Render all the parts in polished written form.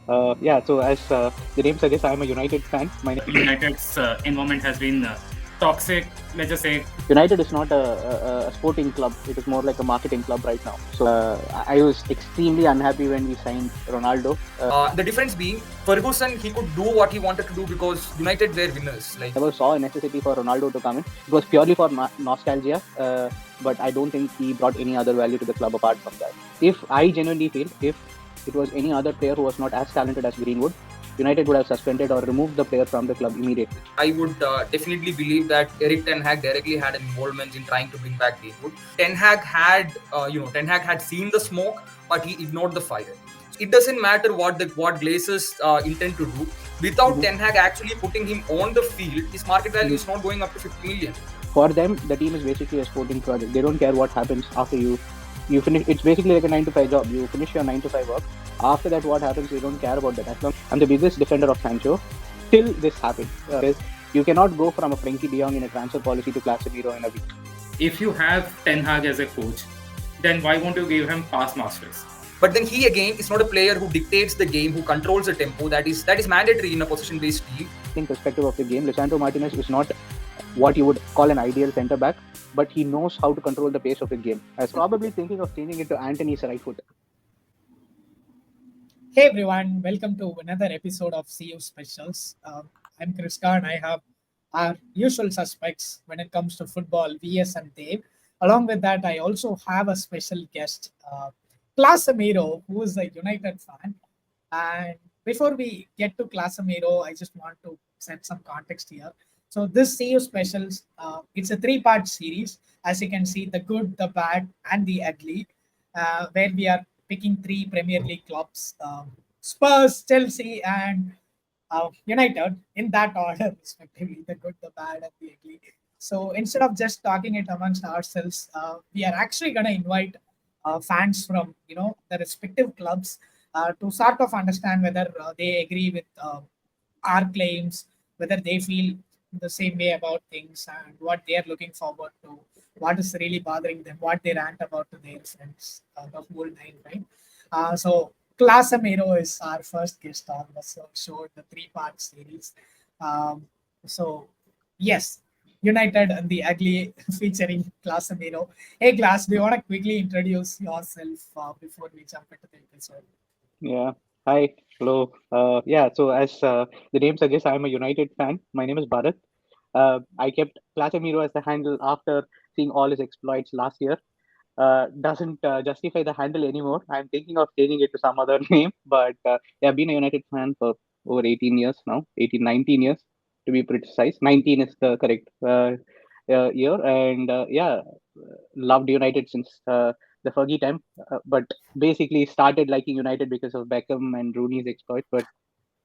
So as the name suggests, I'm a United fan. United's environment has been toxic. Let's just say United is not a sporting club. It is more like a marketing club right now. So I was extremely unhappy when we signed Ronaldo. The difference being, Ferguson, he could do what he wanted to do because United were winners. I never saw a necessity for Ronaldo to come in. It was purely for nostalgia, but I don't think he brought any other value to the club apart from that. If I genuinely feel, if it was any other player who was not as talented as Greenwood, United would have suspended or removed the player from the club immediately. I would definitely believe that Eric Ten Hag directly had an involvement in trying to bring back Greenwood. Ten Hag had seen the smoke, but he ignored the fire. It doesn't matter what Glazers intend to do. Without Ten Hag actually putting him on the field, his market value is not going up to 50 million. For them, the team is basically a sporting project. They don't care what happens after you finish. It's basically like a 9 to 5 job. You finish your 9 to 5 work. After that, what happens, they don't care about that. As long I'm the biggest defender of Sancho till this happened. You cannot go from a Frenkie de Jong in a transfer policy to Classsemiro in a week. If you have Ten Hag as a coach, then why won't you give him pass masters? But then he again is not a player who dictates the game, who controls the tempo. That is mandatory in a possession-based league. In perspective of the game, Lisandro Martinez is not what you would call an ideal centre back, but he knows how to control the pace of the game. I was probably thinking of changing it to Anthony's right foot. Hey everyone, welcome to another episode of CU Specials. I'm Krishka and I have our usual suspects when it comes to football, VS and Dave. Along with that, I also have a special guest, Classsemiro, who is a United fan. And before we get to Classsemiro, I just want to set some context here. So this CU Specials, it's a three-part series. As you can see, the good, the bad, and the ugly, where we are picking three Premier League clubs, Spurs, Chelsea, and United, in that order, respectively, the good, the bad, and the ugly. So instead of just talking it amongst ourselves, we are actually going to invite fans from the respective clubs to sort of understand whether they agree with our claims, whether they feel the same way about things, and what they are looking forward to, what is really bothering them, what they rant about to their friends, the whole nine, right? So Classsemiro is our first guest on the show, the three-part series. So yes, United and the Ugly featuring Classsemiro. Hey Class, do you want to quickly introduce yourself before we jump into the episode? Yeah. Hi. Hello. So as the name suggests, I'm a United fan. My name is Bharat. I kept Classsemiro as the handle after seeing all his exploits last year. Doesn't justify the handle anymore. I'm thinking of changing it to some other name, but I've been a United fan for over 18 years now, 18, 19 years to be precise. 19 is the correct year, and loved United since the Fergie time, but basically started liking United because of Beckham and Rooney's exploit. But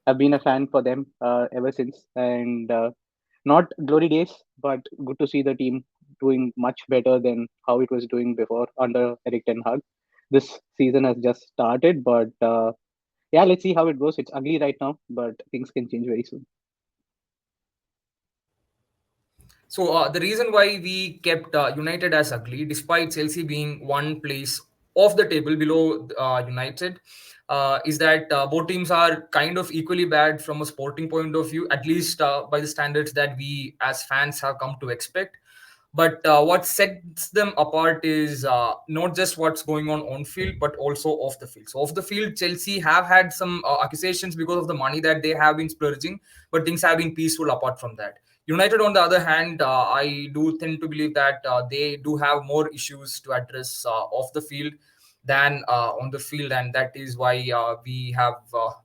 I've been a fan for them ever since, and not glory days, but good to see the team doing much better than how it was doing before under Eric Ten Hag. This season has just started, but let's see how it goes. It's ugly right now, but things can change very soon. So the reason why we kept United as ugly, despite Chelsea being one place off the table below United, is that both teams are kind of equally bad from a sporting point of view, at least by the standards that we as fans have come to expect. But what sets them apart is not just what's going on field, but also off the field. So off the field, Chelsea have had some accusations because of the money that they have been splurging, but things have been peaceful apart from that. United, on the other hand, I do tend to believe that they do have more issues to address off the field than on the field, and that is why we have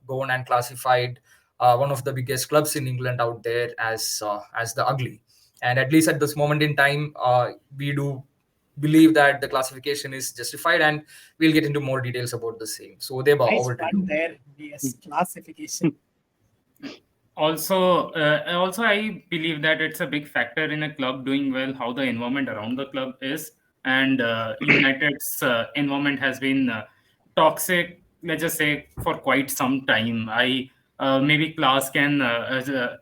gone and classified one of the biggest clubs in England out there as the ugly. And at least at this moment in time, we do believe that the classification is justified, and we'll get into more details about the same. So, Deba, Nice over to one you. there. Yes, classification. Also, I believe that it's a big factor in a club doing well how the environment around the club is, and United's environment has been toxic. Let's just say for quite some time. I maybe Class can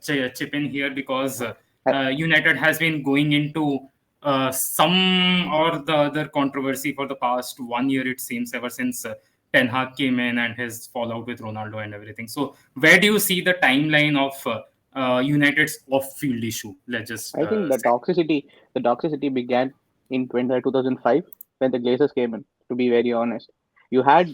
chip in here because United has been going into some or the other controversy for the past 1 year. It seems ever since Ten Hag came in and his fallout with Ronaldo and everything. So where do you see the timeline of United's off-field issue? Let's just I think say. the toxicity began in 2005 when the Glazers came in. To be very honest, you had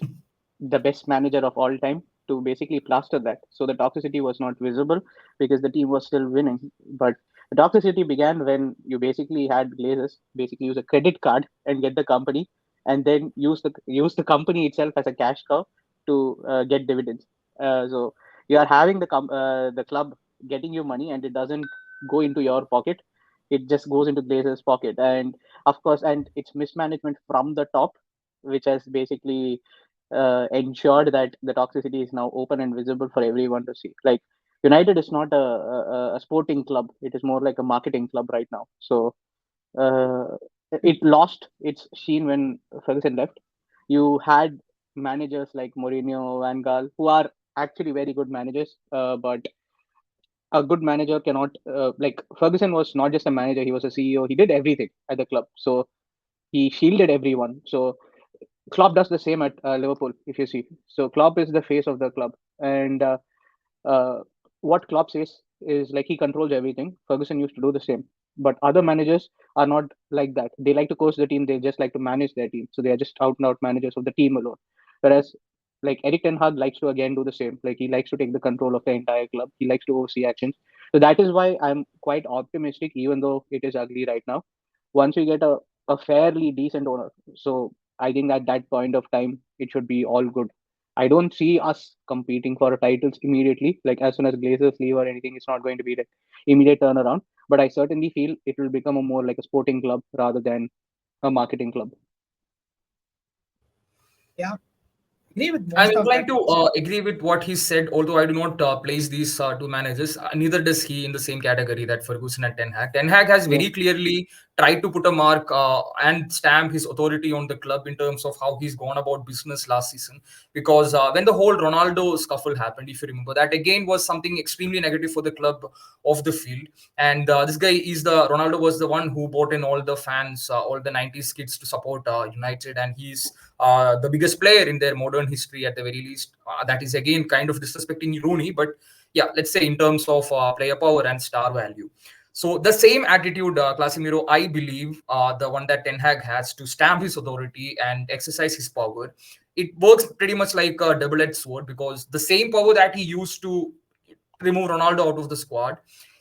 the best manager of all time to basically plaster that. So the toxicity was not visible because the team was still winning. But the toxicity began when you basically had Glazers basically use a credit card and get the company, and then use the company itself as a cash cow to get dividends. So you are having the club getting you money, and it doesn't go into your pocket. It just goes into Glazers' pocket, and of course, and it's mismanagement from the top, which has basically ensured that the toxicity is now open and visible for everyone to see. Like United is not a sporting club; it is more like a marketing club right now. So it lost its sheen when Ferguson left. You had managers like Mourinho, Van Gaal, who are actually very good managers, but a good manager cannot like Ferguson was not just a manager; he was a CEO. He did everything at the club, so he shielded everyone. So Klopp does the same at Liverpool, if you see. So Klopp is the face of the club, and uh, what Klopp says is like he controls everything. Ferguson used to do the same, but other managers are not like that. They like to coach the team. They just like to manage their team. So they are just out and out managers of the team alone. Whereas like Eric Ten Hag likes to again do the same. Like he likes to take the control of the entire club. He likes to oversee actions. So that is why I'm quite optimistic, even though it is ugly right now. Once we get a fairly decent owner, so I think at that point of time it should be all good. I don't see us competing for titles immediately. Like as soon as Glazers leave or anything, it's not going to be like immediate turnaround. But I certainly feel it will become a more like a sporting club rather than a marketing club. Yeah, agree with I'm most of that. inclined to agree with what he said, although I do not place these two managers. Neither does he in the same category that Ferguson and Ten Hag. Ten Hag has Yeah. very clearly tried to put a mark and stamp his authority on the club in terms of how he's gone about business last season. Because when the whole Ronaldo scuffle happened, if you remember, that again was something extremely negative for the club off the field. And this guy is Ronaldo was the one who brought in all the fans, all the 90s kids to support United, and he's the biggest player in their modern history at the very least. That is again kind of disrespecting Rooney, but yeah, let's say in terms of player power and star value. So the same attitude, Classsemiro, I believe, the one that Ten Hag has to stamp his authority and exercise his power, it works pretty much like a double-edged sword, because the same power that he used to remove Ronaldo out of the squad,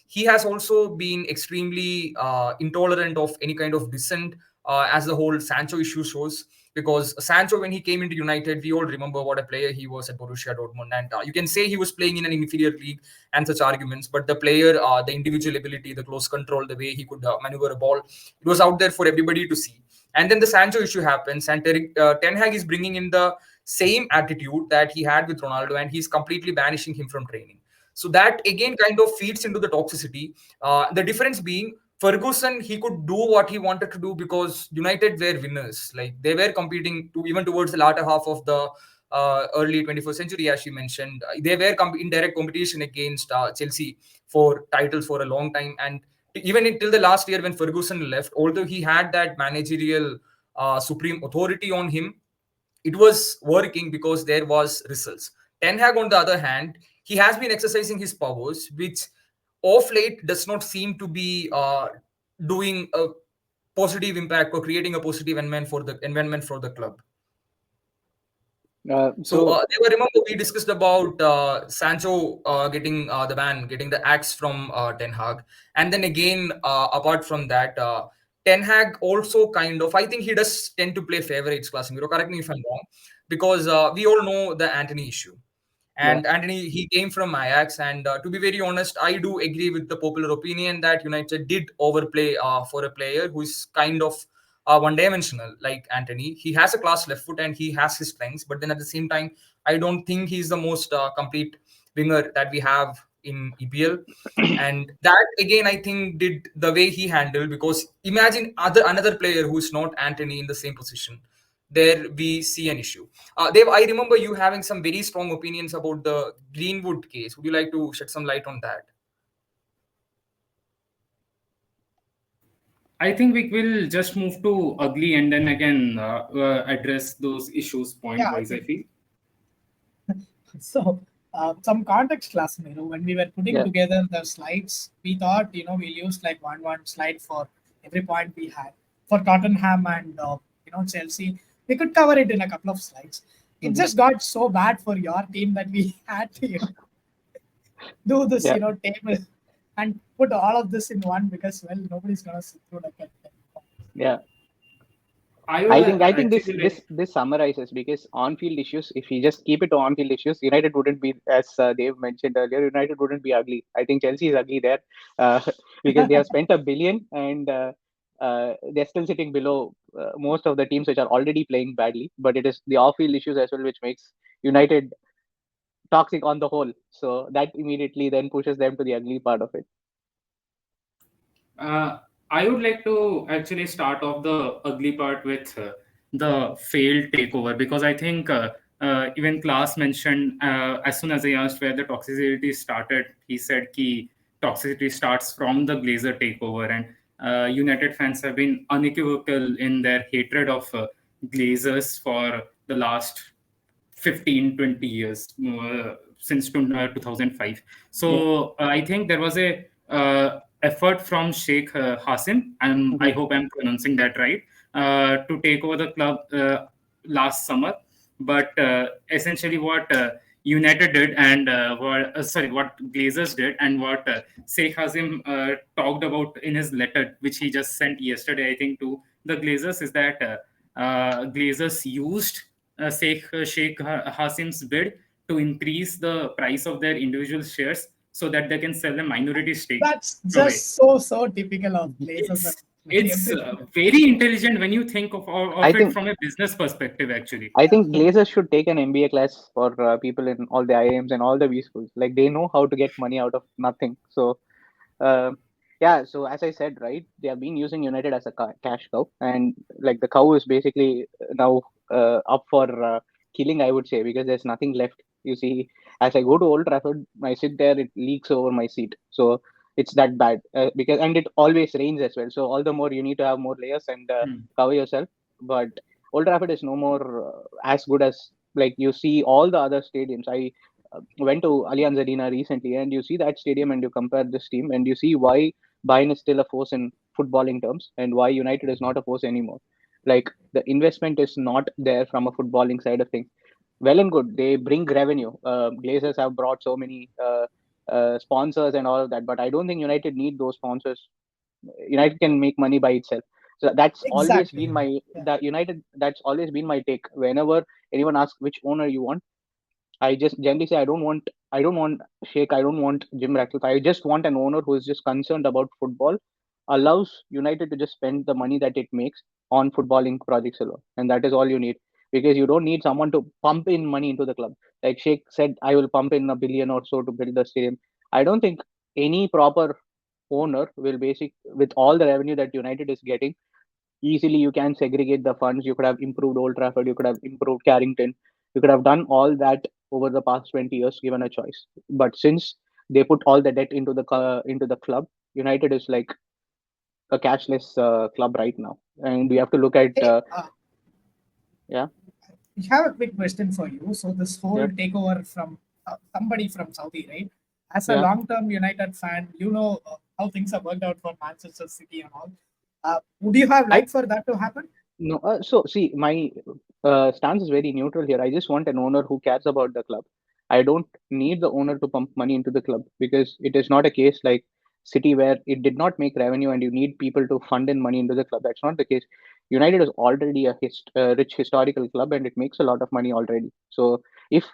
he has also been extremely intolerant of any kind of dissent, as the whole Sancho issue shows. Because Sancho, when he came into United, we all remember what a player he was at Borussia Dortmund, and you can say he was playing in an inferior league and such arguments. But the player, the individual ability, the close control, the way he could maneuver a ball, it was out there for everybody to see. And then the Sancho issue happens, and Ten Hag is bringing in the same attitude that he had with Ronaldo, and he's completely banishing him from training. So that again kind of feeds into the toxicity. The difference being, Ferguson, he could do what he wanted to do because United were winners. Like they were competing to even towards the latter half of the early 21st century, as you mentioned. They were in direct competition against Chelsea for titles for a long time. And even until the last year when Ferguson left, although he had that managerial supreme authority on him, it was working because there was results. Ten Hag, on the other hand, he has been exercising his powers, which of late does not seem to be doing a positive impact or creating a positive environment for the club. So So they were, remember, we discussed about Sancho getting the ban, getting the axe from Ten Hag, and then again, apart from that, Ten Hag also kind of, I think he does tend to play favorites. Classsemiro, correct me if I'm wrong, because we all know the Anthony issue. yeah, And Anthony, he came from Ajax, and to be very honest, I do agree with the popular opinion that United did overplay for a player who is kind of one-dimensional like Anthony. He has a class left foot and he has his strengths, but then at the same time, I don't think he's the most complete winger that we have in EPL. And that again, I think, did the way he handled, because imagine another player who is not Anthony in the same position. There we see an issue. Dave, I remember you having some very strong opinions about the Greenwood case. Would you like to shed some light on that? I think we will just move to ugly and then again address those issues point Yeah, I wise, I think feel. So, some context, Classsemiro. When we were putting Yeah. together the slides, we thought we'll use like one slide for every point we had. For Tottenham and Chelsea, we could cover it in a couple of slides. It Hmm. just got so bad for your team that we had to do this Yeah. table and put all of this in one because well nobody's gonna sit through like that. Yeah. I I would think I think this actually this like. this summarizes because on-field issues. If we just keep it to on-field issues, United wouldn't be, as Dave mentioned earlier, United wouldn't be ugly. I think Chelsea is ugly there, uh, because they have spent $1 billion and they're still sitting below most of the teams which are already playing badly. But it is the off-field issues as well which makes United toxic on the whole. So that immediately then pushes them to the ugly part of it. Uh, I would like to actually start off the ugly part with the failed takeover because I think even Klaus mentioned as soon as I asked where the toxicity started, he said ki toxicity starts from the Glazer takeover, and United fans have been unequivocal in their hatred of Glazers for the last 15-20 years, since 2005. Yeah. So I think there was a effort from Sheikh Hassim, and I Hmm. hope I'm pronouncing that right, to take over the club last summer. But essentially, what United did, and what Glazers did, and what Sheikh Hassim talked about in his letter, which he just sent yesterday, I think, to the Glazers, is that Glazers used Sheikh Hassim's bid to increase the price of their individual shares so that they can sell a minority stake That's away. just so typical of Blazers and It's everything. very intelligent when you think I of it think from a business perspective, actually. I Yeah. think Glazers should take an MBA class for people in all the IIMs and all the B schools. Like they know how to get money out of nothing. So uh, yeah. So as I said, right, they have been using United as a cash cow, and like the cow is basically now up for killing, I would say, because there's nothing left. You see, as I go to Old Trafford, I sit there, it leaks over my seat. So it's that bad because and it always rains as well. So all the more you need to have more layers and Hmm. cover yourself. But Old Trafford is no more as good as like you see all the other stadiums. I went to Allianz Arena recently, and you see that stadium, and you compare this team, and you see why Bayern is still a force in footballing terms, and why United is not a force anymore. Like the investment is not there from a footballing side of things. Well and good, they bring revenue. Glazers have brought so many sponsors and all of that, but I don't think United need those sponsors. United can make money by itself. So that's always Exactly. been my Yeah. that United. That's always been my take. Whenever anyone asks which owner you want, I just generally say I don't want Sheikh, I don't want Jim Ratcliffe. I just want an owner who is just concerned about football, allows United to just spend the money that it makes on footballing projects alone, and that is all you need. Because you don't need someone to pump in money into the club. Like Sheikh said, I will pump in $1 billion or so to build the stadium. I don't think any proper owner will basic with all the revenue that United is getting easily. You can segregate the funds. You could have improved Old Trafford, you could have improved Carrington, you could have done all that over the past 20 years given a choice. But since they put all the debt into the club, United is like a cashless club right now, and we have to look at Hey, yeah. I have a quick question for you. So this whole Yeah. takeover from somebody from Saudi, right? As a Yeah. long-term United fan, how things have worked out for Manchester City and all. Would you have I liked for that to happen? No, so see, my stance is very neutral here. I just want an owner who cares about the club. I don't need the owner to pump money into the club because it is not a case like City where it did not make revenue and you need people to fund in money into the club. That's not the case. United is already a rich historical club and it makes a lot of money already. So if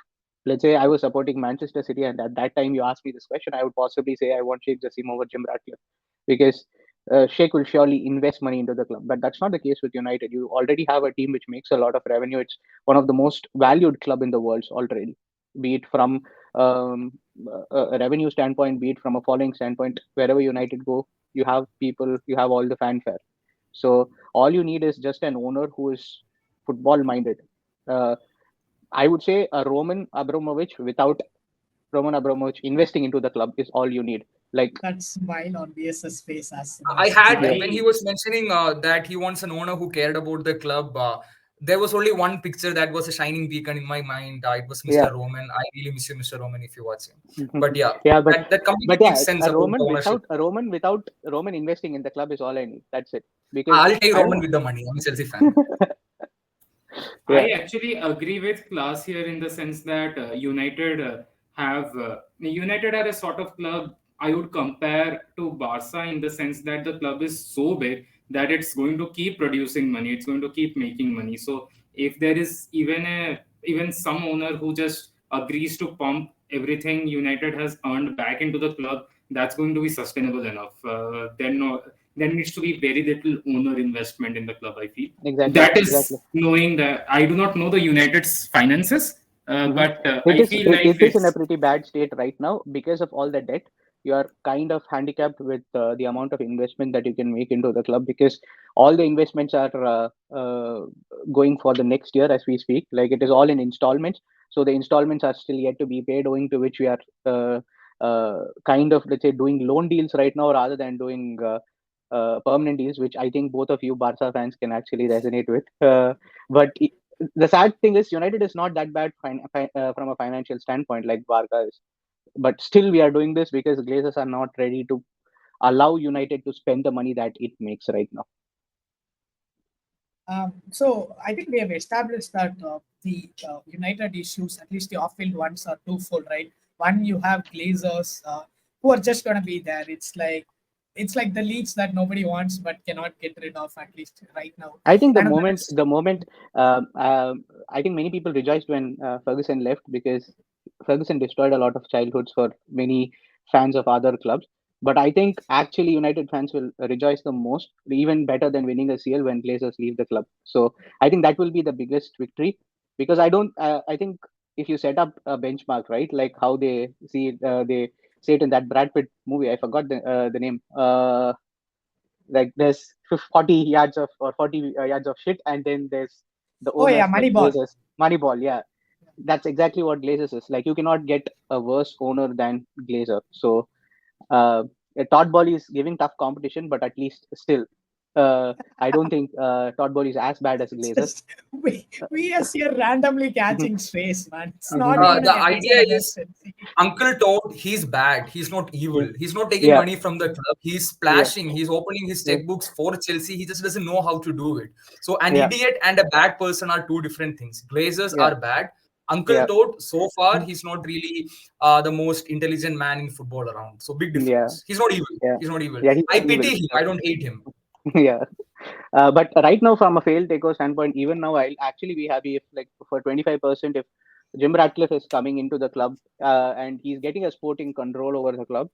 let's say I was supporting Manchester City and at that time you asked me this question, I would possibly say I want Sheikh Jassim over Jim Ratcliffe because Sheikh will surely invest money into the club. But that's not the case with United. You already have a team which makes a lot of revenue. It's one of the most valued club in the world already, be it from um, a revenue standpoint, be it from a following standpoint. Wherever United go, you have people, you have all the fanfare. So all you need is just an owner who is football minded. Uh, I would say a Roman Abramovich investing into the club is all you need. Like, That smile on BS's face as soon I as you had said yeah, it. when he I was mentioning that he wants an owner who cared about the club. there was only one picture that was a shining beacon in my mind. It was Yeah. Mr. Roman. I really miss you, Mr. Roman, if you watch him. But yeah, Yeah, that completely but yeah, makes sense about the ownership. A Roman without Roman investing in the club is all I need. That's it. Because I'll take I don't Roman know. with the money. I'm a Chelsea fan. Yeah, I actually agree with Class here in the sense that United are a sort of club I would compare to Barca in the sense that the club is so big that it's going to keep producing money, it's going to keep making money. So if there is even some owner who just agrees to pump everything United has earned back into the club, that's going to be sustainable enough. Then no, there needs to be very little owner investment in the club, I feel. exactly, That is exactly. knowing that I do not know the United's finances, Hmm. but I feel like It is in a it's pretty bad state right now because of all the debt. You are kind of handicapped with the amount of investment that you can make into the club because all the investments are going for the next year as we speak. Like it is all in installments, so the installments are still yet to be paid, owing to which we are kind of, let's say, doing loan deals right now rather than doing permanent deals, which I think both of you Barca fans can actually resonate with. But the sad thing is United is not that bad from a financial standpoint like Barca is. But still, we are doing this because Glazers are not ready to allow United to spend the money that it makes right now. So I think we have established that the United issues, at least the off-field ones, are twofold, right? One, you have Glazers who are just going to be there. It's like the leads that nobody wants but cannot get rid of, at least right now. I think Another is the moment, I think many people rejoiced when Ferguson left because Ferguson destroyed a lot of childhoods for many fans of other clubs. But I think actually United fans will rejoice the most, even better than winning a CL when Glazers leave the club. So I think that will be the biggest victory because I don't. I think if you set up a benchmark, right, like how they say it in that Brad Pitt movie. I forgot the name. Like there's 40 yards of or 40 yards of shit, and then there's the oh yeah, owners like Moneyball. Glazers, Moneyball. Yeah, that's exactly what Glazers is. Like you cannot get a worse owner than Glazer. So uh, Todd Bowley is giving tough competition, but at least still, I don't think Todd Bowley is as bad as Glazer. Just we are here randomly catching strays, man. It's not Mhm. even an The episode idea about is Chelsea. Uncle Todd, he's bad. He's not Yeah, evil. He's not taking yeah, money from the club. He's yeah, splashing. He's opening his yeah, checkbooks for Chelsea. He just doesn't know how to do it. So, an yeah, idiot and a bad person are two different things. Glazers yeah, are bad. Uncle yeah, Todd, so far, he's not really the most intelligent man in football around. So, big yeah, difference. He's not evil. yeah, He's not evil. yeah. He's I not evil. pity him. I don't hate him. Yeah. But right now, from a failed takeover standpoint, even now, I'll actually be happy if, like, for 25%, if Jim Ratcliffe is coming into the club and he's getting a sporting control over the club,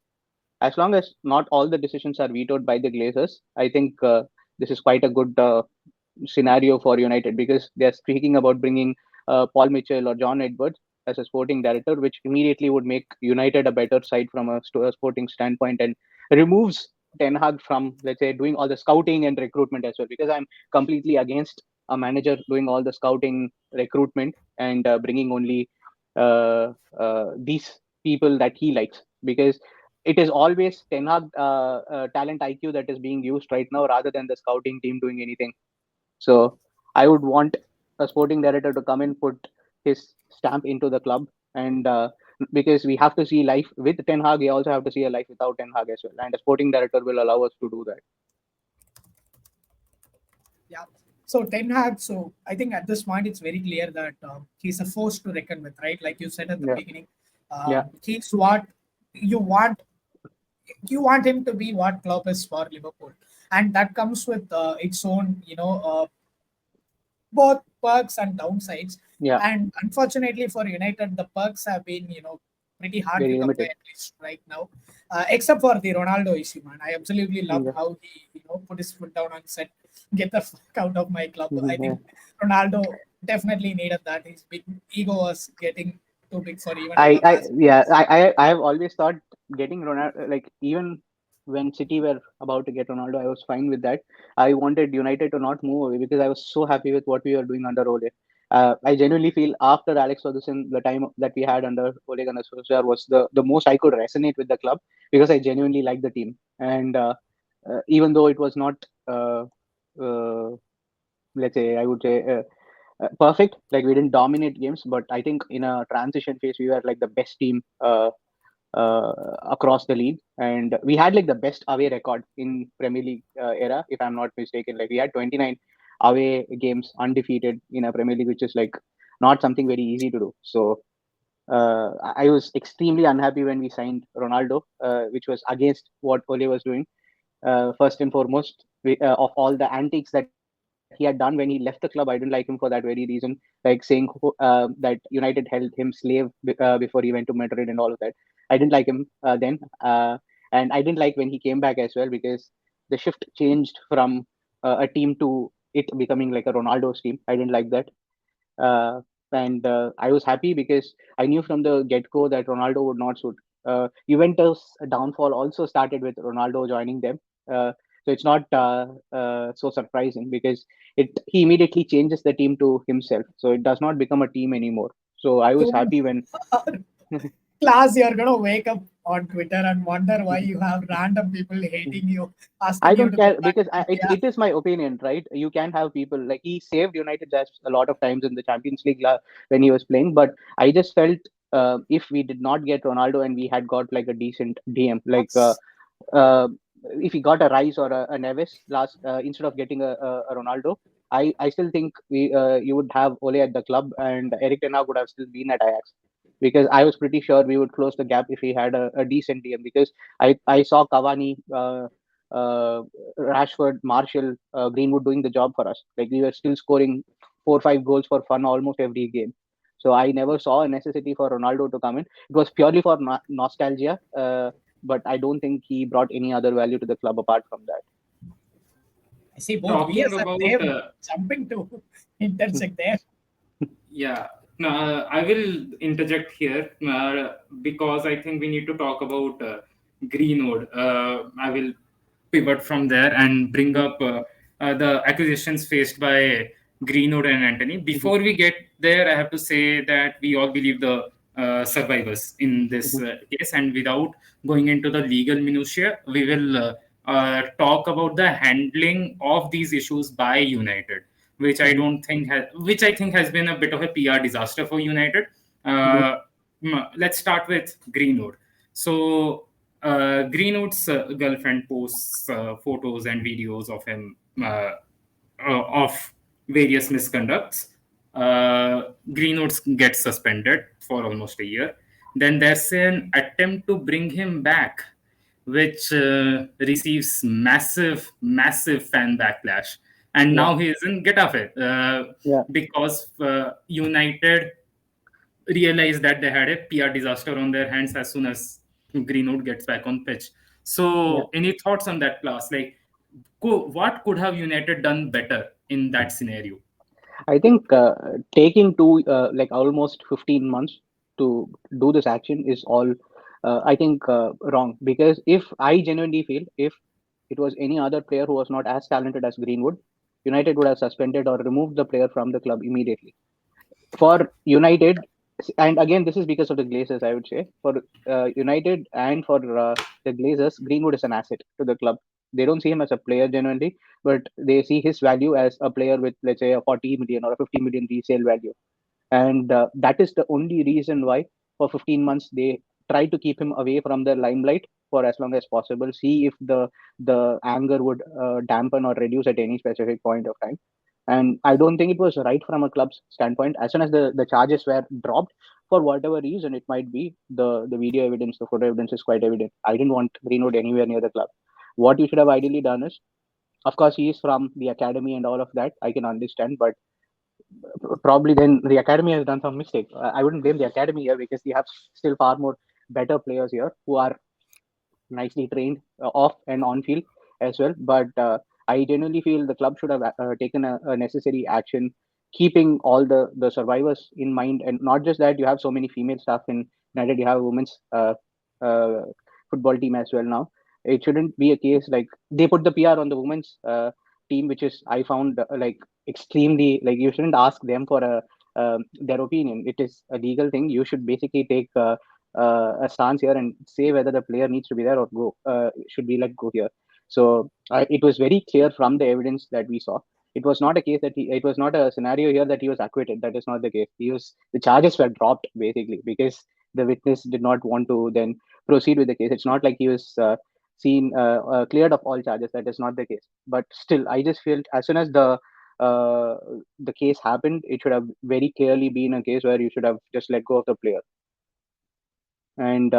as long as not all the decisions are vetoed by the Glazers, I think this is quite a good scenario for United because they're speaking about bringing Paul Mitchell or John Edwards as a sporting director, which immediately would make United a better side from a sporting standpoint and removes Ten Hag from, let's say, doing all the scouting and recruitment as well. Because I'm completely against a manager doing all the scouting, recruitment, and bringing only these people that he likes. Because it is always Ten Hag talent IQ that is being used right now rather than the scouting team doing anything. So I would want a sporting director to come and put his stamp into the club, and because we have to see life with Ten Hag, we also have to see a life without Ten Hag as well, and a sporting director will allow us to do that. Yeah. So Ten Hag. So I think at this point it's very clear that he's a force to reckon with, right? Like you said at the Yeah, beginning, yeah, he's what you want. You want him to be what Klopp is for Liverpool, and that comes with its own, both perks and downsides. yeah. And unfortunately for United, the perks have been, pretty hard to Very come by limited. at least right now, except for the Ronaldo issue, man. I absolutely loved Yeah, how he, put his foot down and said, "Get the fuck out of my club." I yeah. think Ronaldo definitely needed that. His big ego was getting too big for even I, a I, massive. yeah, I have always thought getting Ronaldo, like even when City were about to get Ronaldo, I was fine with that. I wanted United to not move away because I was so happy with what we were doing under Ole. I genuinely feel after Alex Ferguson, the time that we had under Ole Gunnar Solskjaer was the most I could resonate with the club because I genuinely liked the team. And even though it was not, uh, let's say, I would say, perfect. Like we didn't dominate games, but I think in a transition phase we were like the best team uh, across the league, and we had like the best away record in Premier League era, if I'm not mistaken. Like we had 29 away games undefeated in a Premier League, which is like not something very easy to do. So I was extremely unhappy when we signed Ronaldo, which was against what Ole was doing. First and foremost, of all the antics that he had done when he left the club, I didn't like him for that very reason. Like saying that United held him slave before he went to Madrid and all of that. I didn't like him then, and I didn't like when he came back as well, because the shift changed from a team to it becoming like a Ronaldo's team. I didn't like that. Uh, and I was happy because I knew from the get go that Ronaldo would not suit. Juventus' downfall also started with Ronaldo joining them. So it's not so surprising, because he immediately changes the team to himself. So it does not become a team anymore. So I was Soon, happy when. class, you're gonna wake up on Twitter and wonder why you have random people hating you, I asking you don't to go care, back because to India. it is my opinion, right? You can have people like he saved United just a lot of times in the Champions League when he was playing, but I just felt if we did not get Ronaldo and we had got like a decent DM, like Yes. uh, if he got a Rice or a Neves last instead of getting a Ronaldo, I still think you would have Ole at the club and Eric Ten Hag would have still been at Ajax, because I was pretty sure we would close the gap if he had a decent DM, because I saw Cavani. Uh, Rashford, Marshall, Greenwood doing the job for us. Like we were still scoring 4 or 5 goals for fun almost every game. So I never saw a necessity for Ronaldo to come in. It was purely for nostalgia, but I don't think he brought any other value to the club apart from that. I see both Talking VS and about Dave jumping to intersect there. Yeah, no, I will interject here because I think we need to talk about Greenwood. I will pivot from there and bring Mhm, up the accusations faced by Greenwood and Anthony. mhm, Before we get there, I have to say that we all believe the survivors in this mhm, case, and without going into the legal minutiae, we will talk about the handling of these issues by United, which I mhm, don't think which I think has been a bit of a PR disaster for United. mhm, Uh, let's start with Greenwood. So Greenwood's girlfriend posts photos and videos of him of various misconducts. Greenwood gets suspended for almost a year. Then there's an attempt to bring him back, which receives massive fan backlash. And yeah, now he is in Getafe yeah, because United realized that they had a PR disaster on their hands as soon as Greenwood gets back on pitch. yeah. So, any thoughts on that, class? Like, what could have United done better in that scenario? I think taking like almost 15 months to do this action is all, I think, wrong. Because if I genuinely feel if it was any other player who was not as talented as Greenwood, United would have suspended or removed the player from the club immediately. For United, and again, this is because of the Glazers, I would say. For United and for the Glazers, Greenwood is an asset to the club. They don't see him as a player genuinely, but they see his value as a player with, let's say, a 40 million or a 50 million resale value. And that is the only reason why, for 15 months, they try to keep him away from the limelight for as long as possible. See if the anger would dampen or reduce at any specific point of time. And I don't think it was right from a club's standpoint. As soon as the charges were dropped, for whatever reason it might be, the video evidence, the photo evidence is quite evident. I didn't want Greenwood anywhere near the club. What you should have ideally done is, of course, he is from the academy and all of that. I can understand, but probably then the academy has done some mistake. I wouldn't blame the academy here, because we have still far more better players here who are nicely trained off and on field as well. But I genuinely feel the club should have taken a necessary action, keeping all the survivors in mind, and not just that. You have so many female staff in United. You have a women's uh, football team as well now. It shouldn't be a case like they put the PR on the women's team, which is I found like extremely, like you shouldn't ask them for their opinion. It is a legal thing. You should basically take a stance here and say whether the player needs to be there or should be let go here. So it was very clear from the evidence that we saw. It was not a case that it was not a scenario here that he was acquitted. That is not the case. The charges were dropped basically because the witness did not want to then proceed with the case. It's not like he was cleared of all charges. That is not the case. But still, I just feel as soon as uh, the case happened, it should have very clearly been a case where you should have just let go of the player. And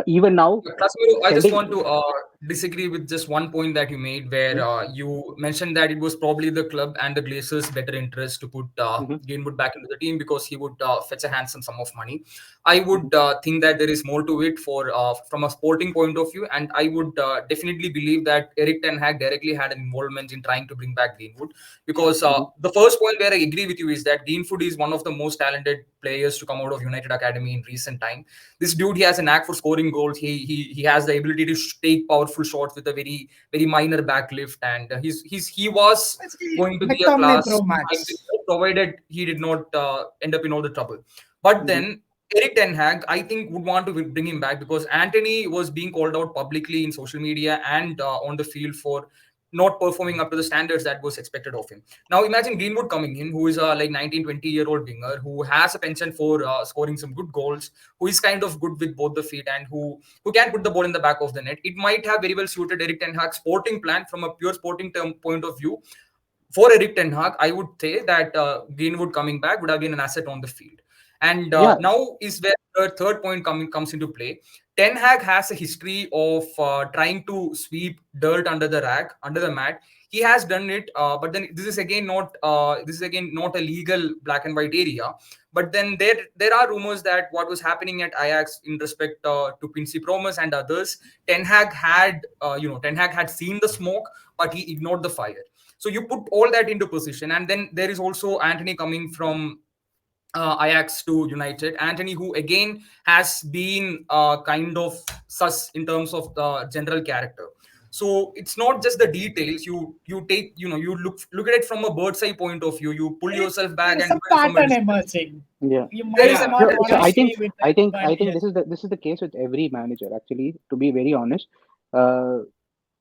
even now, Classsemiro, I just sending. want to disagree with just one point that you made, where you mentioned that it was probably the club and the Glazers' better interest to put Mm-hmm, Greenwood back into the team because he would fetch a handsome sum of money. I mm-hmm, would think that there is more to it from a sporting point of view, and I would definitely believe that Eric Ten Hag directly had an involvement in trying to bring back Greenwood because mm-hmm. the first point where I agree with you is that Greenwood is one of the most talented players to come out of United Academy in recent time. This dude, he has a knack for scoring goals. He has the ability to take powerful shots with a very minor back lift, and he was Basically, going to be a McTominay class Pro Max. provided he did not end up in all the trouble. But Mm-hmm. then Eric Ten Hag, I think, would want to bring him back because Anthony was being called out publicly in social media and on the field for not performing up to the standards that was expected of him. Now imagine Greenwood coming in, who is a like 19, 20-year-old winger, who has a penchant for scoring some good goals, who is kind of good with both the feet and who can put the ball in the back of the net. It might have very well suited Eric Ten Hag's sporting plan from a pure sporting term point of view. For Eric Ten Hag, I would say that Greenwood coming back would have been an asset on the field. And Yeah, now is where the third point comes into play. Ten Hag has a history of trying to sweep dirt under the rag, under the mat. He has done it, but then this is again not a legal black and white area. But then there are rumors that what was happening at Ajax in respect to Quincy Promes and others, Ten Hag had seen the smoke, but he ignored the fire. So you put all that into position, and then there is also Anthony coming from Ajax to United. Anthony, who again has been kind of sus in terms of the general character. So it's not just the details. You take you look at it from a bird's eye point of view. You pull yourself There back is and a look at it from a pattern distance. emerging. yeah. You There might is a Yeah, not So, pattern so want to I emerging. think agree with I it, think but I think yes. this is the case with every manager. Actually, to be very honest, uh,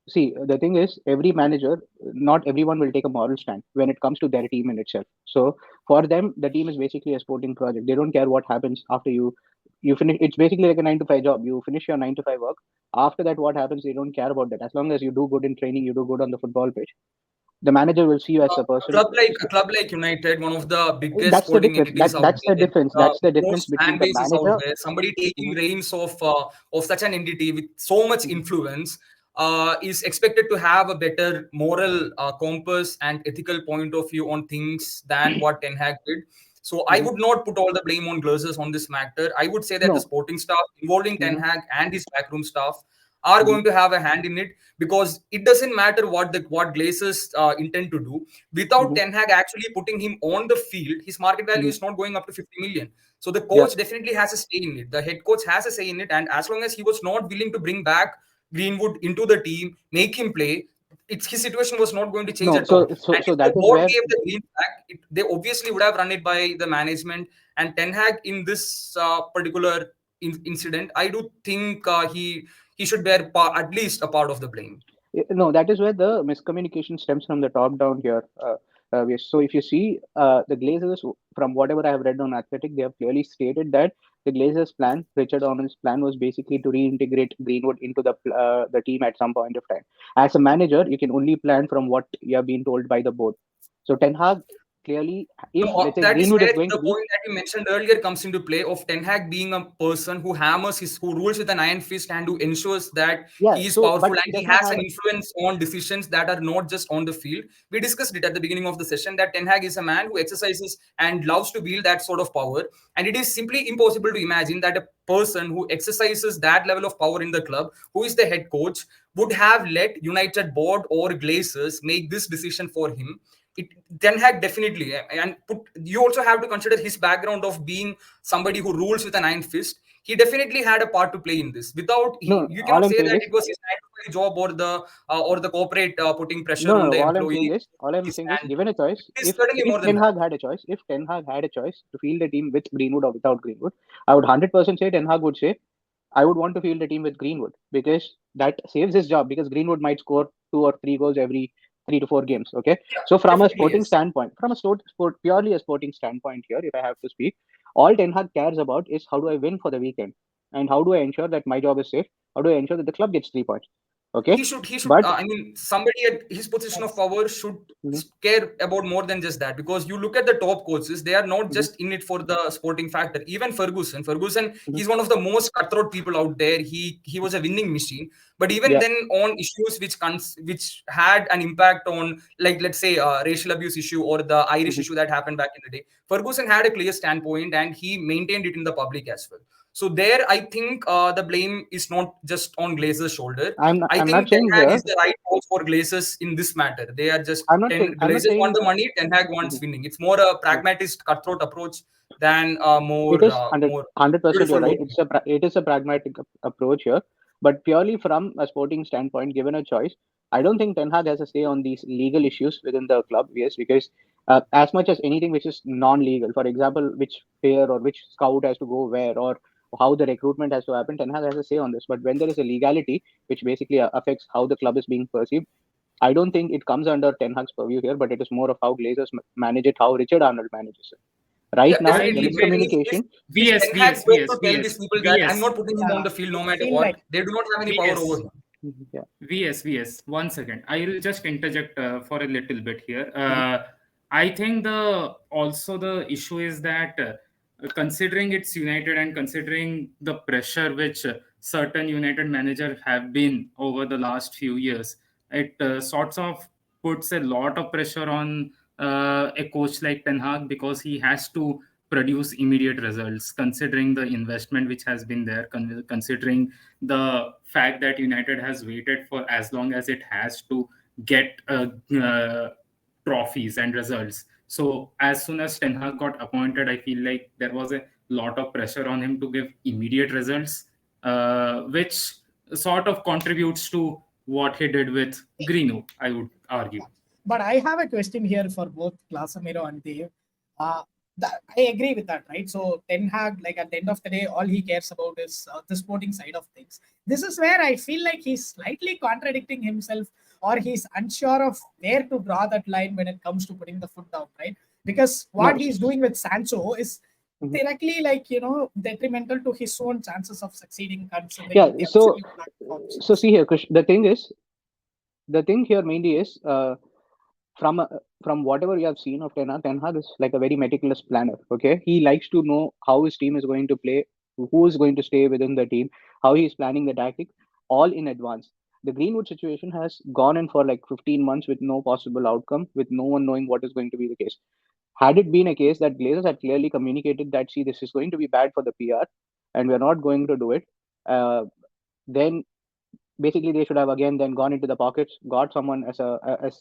see, the thing is, every manager, not everyone will take a moral stand when it comes to their team in itself. So for them, the team is basically a sporting project. They don't care what happens after you finish. It's basically like a 9 to 5 job. You finish your 9 to 5 work. After that, what happens? They don't care about that. As long as you do good in training, you do good on the football pitch. The manager will see you as a person. A club like United, one of the biggest That's the sporting difference. entities out That's the there, difference. That's the difference most between fan the bases out manager. there, somebody taking Mhm, reins of such an entity with so much mhm, influence is expected to have a better moral compass and ethical point of view on things than what Ten Hag did. So I mhm. would not put all the blame on Glazers on this matter. I would say that the No. sporting staff involving Ten Mhm, Hag and his backroom staff are mhm, going to have a hand in it because it doesn't matter what Glazers intend to do without mhm, Ten Hag actually putting him on the field, his market value mhm. is not going up to 50 million. So the Yeah. coach definitely has a say in it. The head coach has a say in it. And as long as he was not willing to bring back Greenwood into the team, make him play, his situation was not going to change No. at all. So so And so if the that is board where. gave the green flag, they obviously would have run it by the management. And Ten Hag in this particular incident, I do think he should bear at least a part of the blame. No, that is where the miscommunication stems from the top down here. So if you see the Glazers, from whatever I have read on Athletic, they have clearly stated that the Glazers' plan, Richard O'Neill's plan, was basically to reintegrate Greenwood into the team at some point of time. As a manager, you can only plan from what you have been told by the board. So Ten Hag clearly, No, if let's say that is Greenwood is where going the to be. point that you mentioned earlier comes into play of Ten Hag being a person who rules with an iron fist and who ensures that Yeah. he is So, powerful but and he he does not has have. an influence on decisions that are not just on the field. We discussed it at the beginning of the session that Ten Hag is a man who exercises and loves to wield that sort of power. And it is simply impossible to imagine that a person who exercises that level of power in the club, who is the head coach, would have let United board or Glazers make this decision for him. It Ten Hag definitely, and you also have to consider his background of being somebody who rules with an iron fist. He definitely had a part to play in this. No, You all cannot I'm say saying that is it was his 9 to 5 job or the corporate putting pressure no, no, on no. the All I'm employee. saying is, given a choice, It is certainly if more than Ten that. Hag had a choice, if Ten Hag had a choice to field the team with Greenwood or without Greenwood, I would 100% say Ten Hag would say I would want to field the team with Greenwood because that saves his job because Greenwood might score 2 or 3 goals every 3 to 4 games. Okay, Yeah, so from a definitely sporting yes. standpoint, from a purely a sporting standpoint here, if I have to speak, all Ten Hag cares about is how do I win for the weekend, and how do I ensure that my job is safe, how do I ensure that the club gets 3 points. Okay, He should but I mean, somebody at his position of Yes. power should Mhm, care about more than just that, because you look at the top coaches, they are not mhm, just in it for the sporting factor. Even Ferguson, mhm, he's one of the most cutthroat people out there. He was a winning machine, but even yeah, then, on issues which had an impact on, like, let's say, racial abuse issue or the Irish mhm. issue that happened back in the day, Ferguson had a clear standpoint and he maintained it in the public as well. So there, I think the blame is not just on Glazer's shoulder. I I'm not think Ten saying Hag here. is the right coach for Glazers in this matter. They are just I'm not Glazers want saying. the money, Ten Hag wants Mhm, winning. It's more a mhm. pragmatist, cutthroat approach than a It is more 100% you're beautiful right. work. It is a pragmatic approach here, but purely from a sporting standpoint, given a choice, I don't think Ten Hag has a say on these legal issues within the club. Yes, because as much as anything which is non-legal, for example, which player or which scout has to go where, or how the recruitment has to happen, Ten Hag has a say on this. But when there is a legality which basically affects how the club is being perceived, I don't think it comes under Ten Hag's purview here, but it is more of how Glazers manage it, how Richard Arnold manages it. Right Yeah, now, I the definitely. believe But that miscommunication. is VS, Ten Hag VS, going VS, to tell these VS, people that I'm VS, not putting him on Yeah, the field no I matter feel what? like They do not have any power over VS. him. Yeah. VS, 1 second. I will just interject for a little bit here. Mhm, I think the issue is that considering it's United and considering the pressure which certain United managers have been over the last few years, it sorts of puts a lot of pressure on a coach like Ten Hag, because he has to produce immediate results. Considering the investment which has been there, considering the fact that United has waited for as long as it has to get trophies and results. So as soon as Ten Hag got appointed, I feel like there was a lot of pressure on him to give immediate results, which sort of contributes to what he did with Greenwood, I would argue. but I have a question here for both Classsemiro and Dave. Uh, I agree with that, right? So Ten Hag, like at the end of the day, all he cares about is the sporting side of things. This is where I feel like he's slightly contradicting himself, or he's unsure of where to draw that line when it comes to putting the foot down, right? Because no. what he's doing with Sancho is Mhm. directly, like, detrimental to his own chances of succeeding, Yeah. considering the So, absolute lack of so options. see here, Krish. The thing here mainly is from from whatever you have seen of Ten Hag is like a very meticulous planner. Okay, he likes to know how his team is going to play, who is going to stay within the team, how he is planning the tactic, all in advance. The Greenwood situation has gone in for like 15 months with no possible outcome, with no one knowing what is going to be the case. Had it been a case that Glazers had clearly communicated that, see, this is going to be bad for the PR and we're not going to do it, uh, then basically they should have again then gone into the pockets, got someone as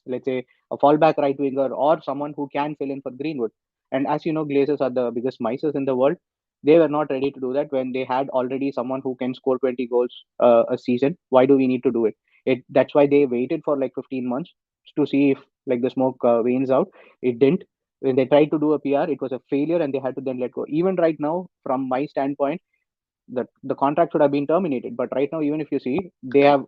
let's say a fallback right winger or someone who can fill in for Greenwood. And as you know, Glazers are the biggest misers in the world. They were not ready to do that when they had already someone who can score 20 goals a season. Why do we need to do it? That's why they waited for like 15 months to see if like the smoke wanes out. It didn't. When they tried to do a PR, it was a failure and they had to then let go. Even right now, from my standpoint, the contract should have been terminated. But right now, even if you see, they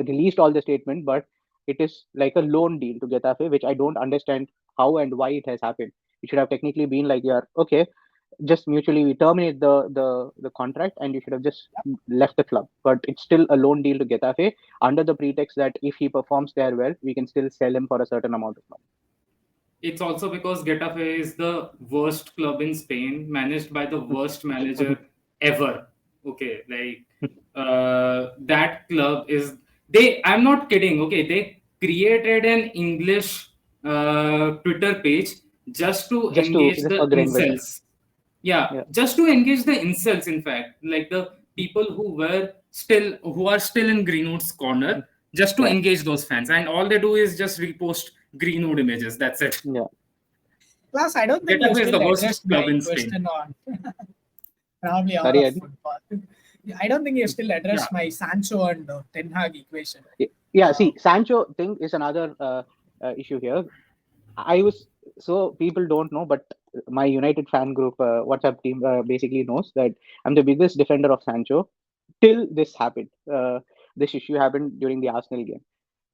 released all the statement, but it is like a loan deal to Getafe, which I don't understand how and why it has happened. It should have technically been like, yeah, okay, just mutually we terminate the contract, and you should have just left the club. But it's still a loan deal to Getafe under the pretext that if he performs there well, we can still sell him for a certain amount of money. It's also because Getafe is the worst club in Spain, managed by the worst manager ever. Okay, like that club is they. I'm not kidding. Okay, they created an English Twitter page just to engage Just the for Greenwood. incels. Yeah, Yeah, just to engage the incels. In fact, like the people who are still in Greenwood's corner, just to yeah, engage those fans, and all they do is just repost Greenwood images. That's it. yeah. Plus, I don't think you Getafe is still the worst addressed club my in Spain. question on probably out Sorry, of Adi. football. I don't think you still Yeah, addressed my Sancho and Ten Hag equation. Yeah, Uh, see, Sancho thing is another issue here. I was so people don't know, but my United fan group WhatsApp team basically knows that I'm the biggest defender of Sancho till this happened. This issue happened during the Arsenal game.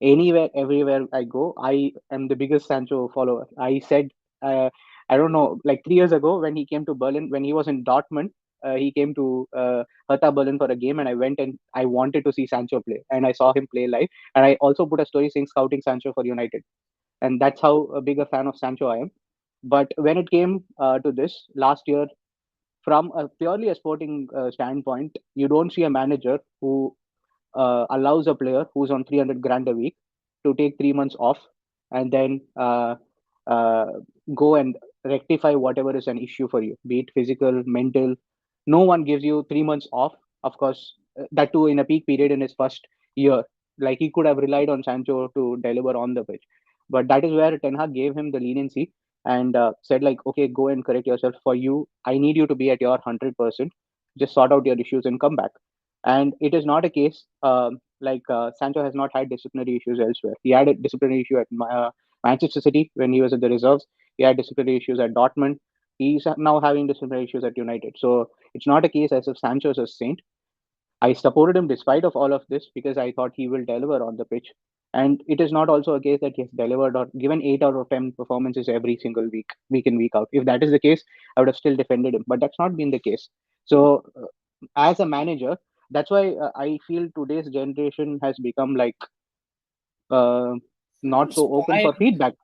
Anywhere, everywhere I go, I am the biggest Sancho follower. I said, I don't know, like 3 years ago when he came to Berlin, when he was in Dortmund, he came to Hertha Berlin for a game, and I went and I wanted to see Sancho play, and I saw him play live, and I also put a story saying scouting Sancho for United, and that's how big a fan of Sancho I am. But when it came to this last year, from a purely a sporting standpoint, you don't see a manager who allows a player who's on 300 grand a week to take 3 months off and then uh, go and rectify whatever is an issue for you, be it physical, mental. No one gives you 3 months off, of course, that too in a peak period in his first year. Like he could have relied on Sancho to deliver on the pitch. But that is where Ten Hag gave him the leniency and said, like, okay, go and correct yourself. For you, I need you to be at your 100%. Just sort out your issues and come back. And it is not a case Sancho has not had disciplinary issues elsewhere. He had a disciplinary issue at Manchester City when he was at the reserves. He had disciplinary issues at Dortmund. He's now having disciplinary issues at United. So it's not a case as if Sancho is a saint. I supported him despite of all of this because I thought he will deliver on the pitch. And it is not also a case that he has delivered or given 8 out of 10 performances every single week, week in, week out. If that is the case, I would have still defended him. But that's not been the case. So as a manager, that's why I feel today's generation has become like uh, not so open for Spoiled. feedback.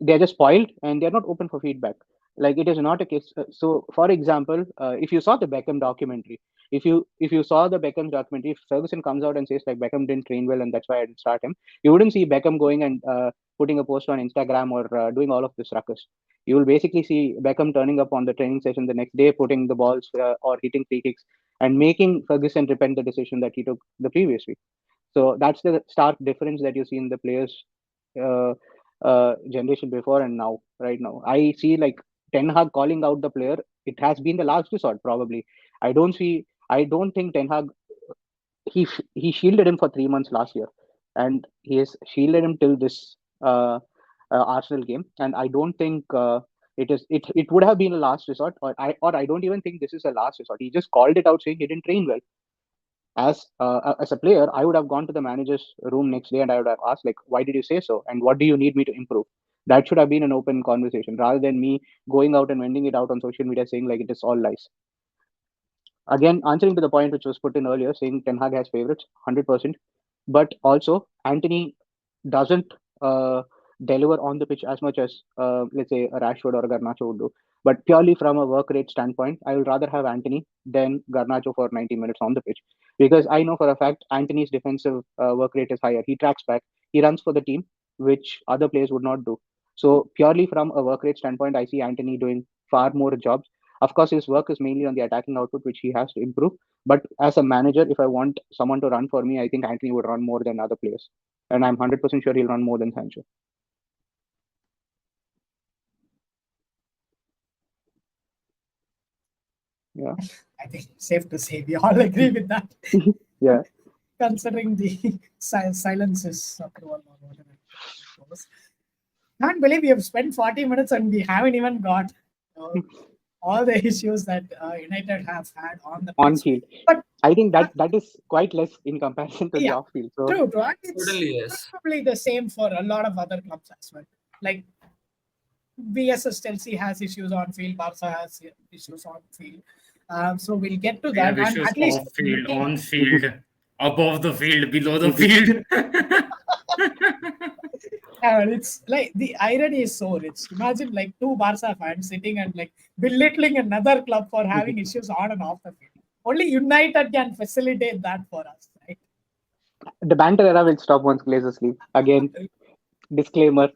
They're just spoiled and they're not open for feedback. Like it is not a case. So, for example, if you saw the Beckham documentary, if you saw the Beckham documentary, if Ferguson comes out and says like Beckham didn't train well and that's why I didn't start him, you wouldn't see Beckham going and putting a post on Instagram or doing all of this ruckus. You will basically see Beckham turning up on the training session the next day, putting the balls or hitting free kicks, and making Ferguson repent the decision that he took the previous week. So that's the stark difference that you see in the players uh, generation before and now. Right now, I see like Ten Hag calling out the player. It has been the last resort, probably. I don't see. I don't think Ten Hag. He shielded him for 3 months last year, and he has shielded him till this Arsenal game. And I don't think it would have been a last resort, or I don't even think this is a last resort. He just called it out, saying he didn't train well. As a player, I would have gone to the manager's room next day and I would have asked, like, why did you say so, and what do you need me to improve? That should have been an open conversation rather than me going out and vending it out on social media saying like it is all lies. Again, answering to the point which was put in earlier, saying Ten Hag has favorites, 100%, but also Anthony doesn't deliver on the pitch as much as let's say a Rashford or a Garnacho would do. But purely from a work rate standpoint, I would rather have Anthony than Garnacho for 90 minutes on the pitch because I know for a fact Anthony's defensive work rate is higher. He tracks back, he runs for the team, which other players would not do. So purely from a work rate standpoint, I see Anthony doing far more jobs. Of course, his work is mainly on the attacking output, which he has to improve. But as a manager, if I want someone to run for me, I think Anthony would run more than other players. And I'm 100% sure he'll run more than Sancho. Yeah. I think safe to say we all agree with that. Yeah. Considering the silences approval or whatever it goes. Can't believe we have spent 40 minutes and we haven't even got all the issues that United have had on the On pitch. field. But I think that is quite less in comparison to the yeah, off field. So true. And it's Totally, yes. probably the same for a lot of other clubs as well. Like VSS Chelsea has issues on field, Barca has issues on field. So we'll get to We that. have And issues at least off field, looking, on field, above the field, below the field. it's like the irony is so rich. Imagine like two Barca fans sitting and like belittling another club for having issues on and off the field. Only United can facilitate that for us, right? the banter era will stop once Glazers leave. Again, disclaimer.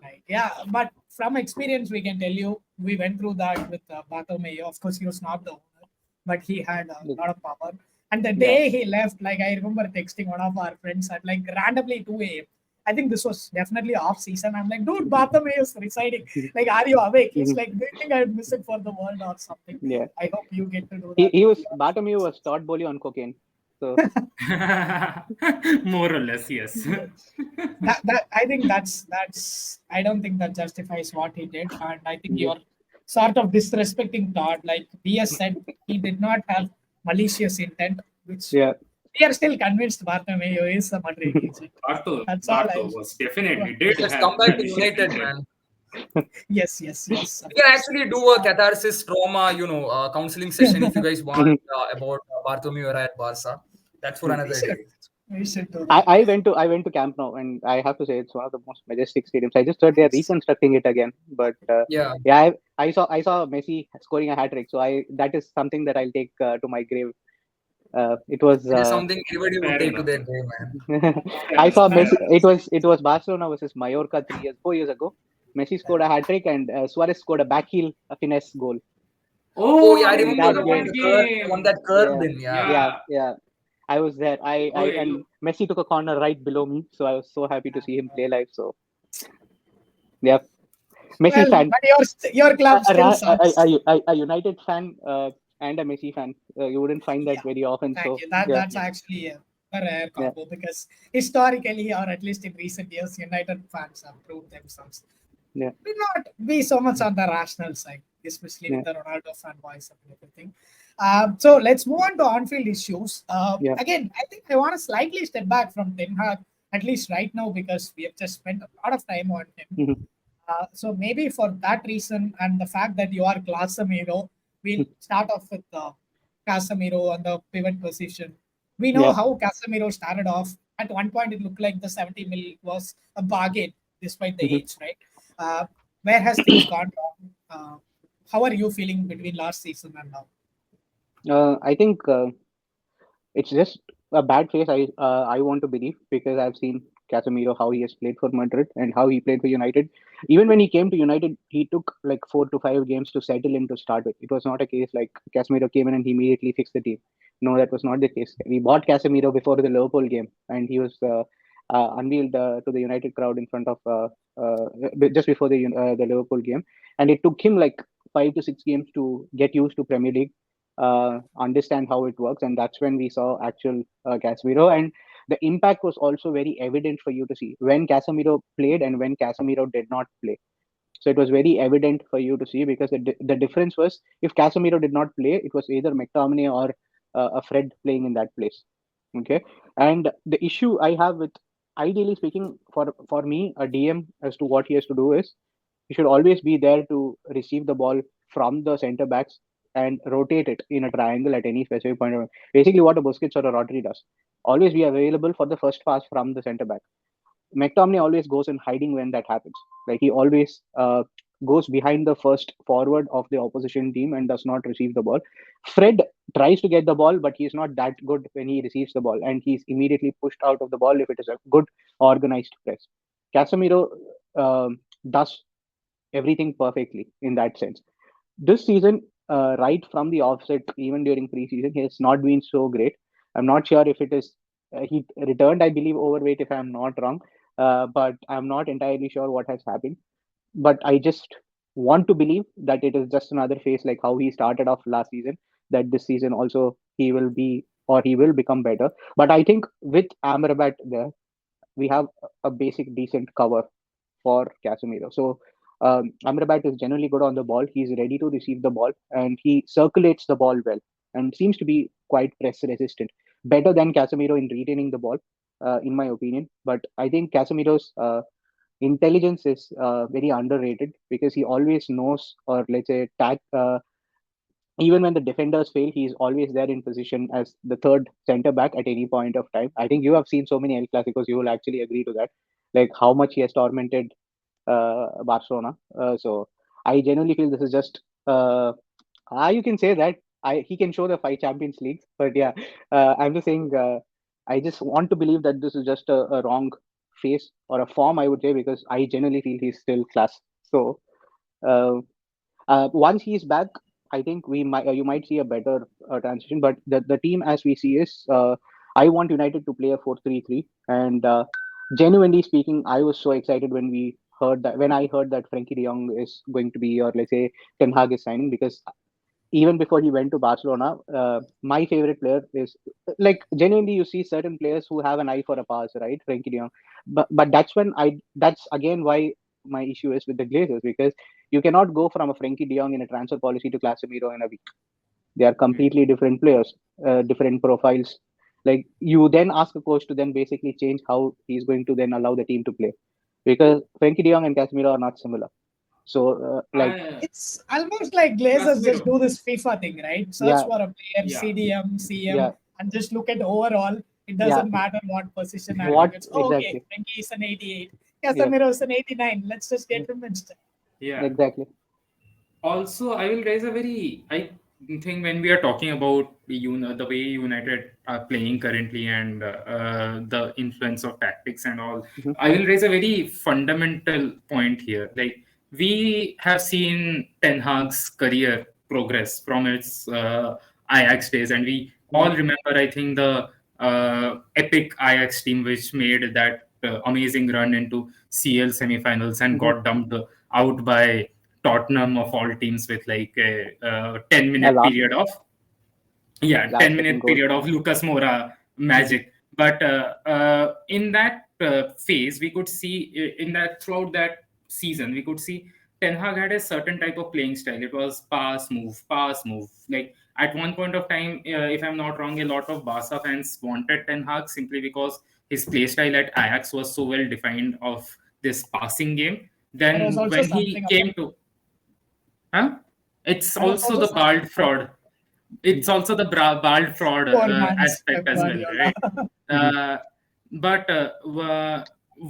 Right. Yeah, but from experience, we can tell you we went through that with Bartomeu. Of course, he was not the owner, but he had a lot of power. And the day he left, like I remember texting one of our friends at like randomly 2 a.m. I think this was definitely off season. I'm like, dude, Bartomeu is residing. Like, are you awake? He's like, do you think I'd miss it for the world or something? Yeah. I hope you get to do He, that. he was Bartomeu was Todd Bowley on cocaine. So More or less, yes. that I think that's I don't think that justifies what he did, and I think you're sort of disrespecting Todd. Like BS said, he did not have malicious intent, which yeah. we are still convinced Bartomeu is a Madrid agent. That's all Barto I'm. was definitely did Let's have come back to leadership United, in him. man. Yes, of We can course. actually do a catharsis trauma, counseling session if you guys want about Bartomeu at Barca. That's for Mhm. We another should. day. We should do I, that. I went to I went to Camp Nou, and I have to say it's one of the most majestic stadiums. I just heard they're Nice. reconstructing it again, but Yeah, yeah, I saw Messi scoring a hat trick, so I that is something that I'll take to my grave. It was it is something anybody would Fair take to enough. their day, man. I Fair saw enough. Fair Messi. enough. It was Barcelona versus Mallorca 4 years ago. Messi scored a hat trick, and Suarez scored a backheel a finesse goal Oh yeah, Oh, I I in remember that remember the one, game. that the one game. that curved Yeah, in. Yeah, yeah, Yeah. yeah. I was there. Oh, And Messi took a corner right below me, so I was so happy to see him play live. So yeah, Messi Well, fan, but your club still sucks. a United fan, and a Messi fan. You wouldn't find that Yeah, very often. thank So you. That's yeah, Yeah. actually a rare yeah, combo because historically, or at least in recent years, United fans have proved themselves yeah, may not be so much on the rational side, especially with yeah, the Ronaldo fanboys and everything. So let's move on to on-field issues. yeah. Again, I think I want to slightly step back from Ten Hag, at least right now, because we have just spent a lot of time on him. Mhm. So maybe for that reason and the fact that you are Classsemiro, we'll start off with Casemiro on the pivot position. We know Yeah. how Casemiro started off. At one point, it looked like the 70 mil was a bargain despite the Mhm. age, right? Uh, where has things gone wrong? How are you feeling between last season and now? I think it's just a bad phase. I want to believe because I've seen Casemiro how he has played for Madrid and how he played for United. Even when he came to United, he took like 4 to 5 games to settle in to start with. It was not a case like Casemiro came in and he immediately fixed the team. No, that was not the case. We bought Casemiro before the Liverpool game, and he was unveiled to the United crowd in front of just before the Liverpool game, and it took him like 5 to 6 games to get used to Premier League, understand how it works, and that's when we saw actual Casemiro. And the impact was also very evident for you to see when Casemiro played and when Casemiro did not play. So it was very evident for you to see because the difference was if Casemiro did not play, it was either McTominay or a Fred playing in that place. Okay, and the issue I have with, ideally speaking, for me, a DM as to what he has to do is he should always be there to receive the ball from the center backs and rotate it in a triangle at any specific point. Basically, what a Busquets or a Rodri does. Always be available for the first pass from the center back. McTominay always goes in hiding when that happens. Like he always goes behind the first forward of the opposition team and does not receive the ball. Fred tries to get the ball, but he's not that good when he receives the ball, and he's immediately pushed out of the ball if it is a good organized press. Casemiro does everything perfectly in that sense. This season, right from the offset, even during preseason, he has not been so great. I'm not sure if it is he returned, I believe, overweight, if I'm not wrong, but I'm not entirely sure what has happened. But I just want to believe that it is just another phase, like how he started off last season. That this season also he will be or he will become better. But I think with Amrabat there, we have a basic decent cover for Casemiro. So Amrabat is generally good on the ball. He's ready to receive the ball and he circulates the ball well and seems to be quite press resistant. Better than Casemiro in retaining the ball, in my opinion. But I think Casemiro's intelligence is very underrated because he always knows, or let's say, even when the defenders fail, he's always there in position as the third center back at any point of time. I think you have seen so many El Clasicos, you will actually agree to that, like how much he has tormented Barcelona. So I genuinely feel this is just, you can say that he can show the 5 Champions Leagues, but yeah, I'm just saying, I just want to believe that this is just a wrong phase or a form, I would say, because I genuinely feel he's still class. So uh, once he's back, I think we might you might see a better transition. But the team as we see is, I want United to play a 4-3-3. And genuinely speaking, I was so excited when I heard that Frankie De Jong is going to be, or let's say Ten Hag is signing, because even before he went to Barcelona, my favorite player is, like, genuinely, you see certain players who have an eye for a pass, right? Frankie De Jong. But that's again why my issue is with the Glazers, because you cannot go from a Frankie De Jong in a transfer policy to Classsemiro in a week. They are Hmm. completely different players, different profiles. Like you then ask a coach to then basically change how he's going to then allow the team to play, because Frankie De Jong and Casemiro are not similar. So like I It's almost like Glazers just Classsemiro. do this FIFA thing, right? Search yeah, for a player, Yeah, CDM, CM, yeah, and just look at overall. It yeah. doesn't matter what position What attributes. Oh, okay, exactly? Frankie is an 88. Yeah, Casemiro is an 89. Let's just yeah, get him instead. yeah. exactly. Also, I will raise a very, I think when we are talking about the way United are playing currently and the influence of tactics and all, Hmm. I will raise a very fundamental point here. Like, we have seen Ten Hag's career progress from its Ajax days, and we Hmm. all remember, I think, the epic Ajax team which made that amazing run into CL semifinals and Hmm. got dumped out by Tottenham of all teams with like a 10 Yeah, minute period of last 10 second minute goal. period of Lucas Moura Hmm. magic. But in that phase, we could see in that throughout that season, we could see Ten Hag had a certain type of playing style. It was pass, move, pass, move. Like at one point of time, if I'm not wrong, a lot of Barca fans wanted Ten Hag simply because his play style at Ajax was so well defined of this passing game. There was Then also when he something about came to, huh? It's there was also also the something bald about fraud. It's also the bald fraud poor man's aspect Pep as well, Guardiola. right? Hmm. Uh, but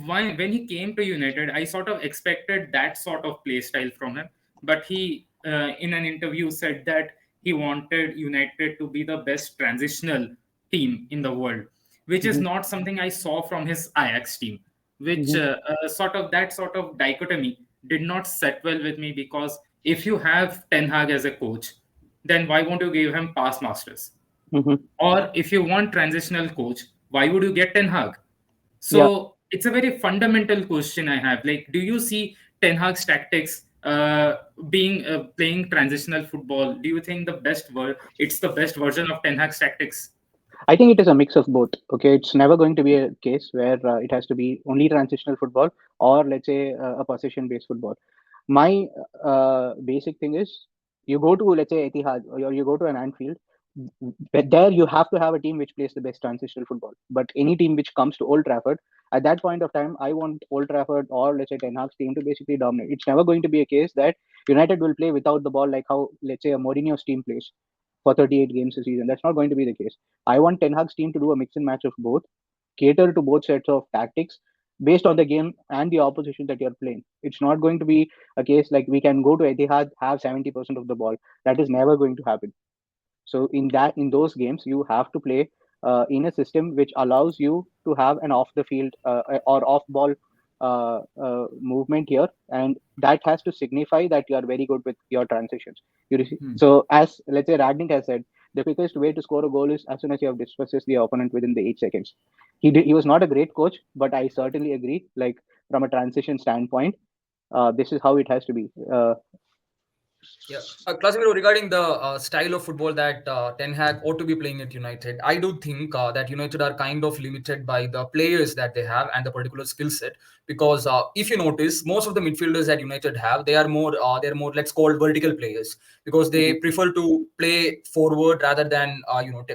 when he came to United, I sort of expected that sort of play style from him. But he, in an interview, said that he wanted United to be the best transitional team in the world, which is Hmm. not something I saw from his Ajax team. Which Hmm. sort of dichotomy did not set well with me, because if you have Ten Hag as a coach, then why won't you give him pass masters? Hmm. Or if you want transitional coach, why would you get Ten Hag? Yeah, So it's a very fundamental question I have. Like, do you see Ten Hag's tactics being playing transitional football? Do you think it's the best version of Ten Hag's tactics? I think it is a mix of both. Okay, it's never going to be a case where it has to be only transitional football or let's say a possession-based football. My basic thing is you go to let's say Etihad or you go to an Anfield, but there you have to have a team which plays the best transitional football. But any team which comes to Old Trafford at that point of time, I want Old Trafford or let's say Ten Hag's team to basically dominate. It's never going to be a case that United will play without the ball like how let's say a Mourinho's team plays for 38 games a season. That's not going to be the case. I want Ten Hag's team to do a mix and match of both, cater to both sets of tactics based on the game and the opposition that you're playing. It's not going to be a case like we can go to Etihad, have 70% of the ball. That is never going to happen. So in those games, you have to play in a system which allows you to have an off the field or off ball movement here, and that has to signify that you are very good with your transitions. Hmm. So as let's say Radnik has said, the quickest way to score a goal is as soon as you have dispossessed the opponent within the 8 seconds. He was not a great coach, but I certainly agree. Like from a transition standpoint, this is how it has to be. Yeah, Classsemiro, regarding the style of football that Ten Hag ought to be playing at United, I do think that United are kind of limited by the players that they have and the particular skill set. Because if you notice, most of the midfielders that United have, they're more, let's call, vertical players, because they Mhm. prefer to play forward rather than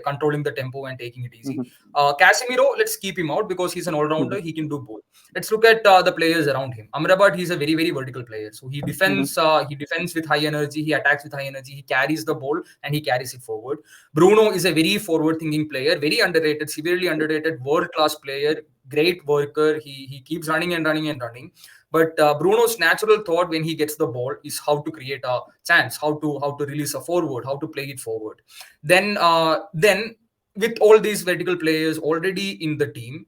controlling the tempo and taking it easy. Mhm. Casemiro, let's keep him out because he's an all-rounder. Mhm. He can do both. Let's look at the players around him. Amrabat, he's a very, very vertical player. So he Mhm. defends. He defends with high energy. He attacks with high energy. He carries the ball and he carries it forward. Bruno is a very forward-thinking player, very underrated, severely underrated, world-class player, great worker. He keeps running and running and running. But Bruno's natural thought when he gets the ball is how to create a chance, how to release a forward, how to play it forward. Then with all these vertical players already in the team,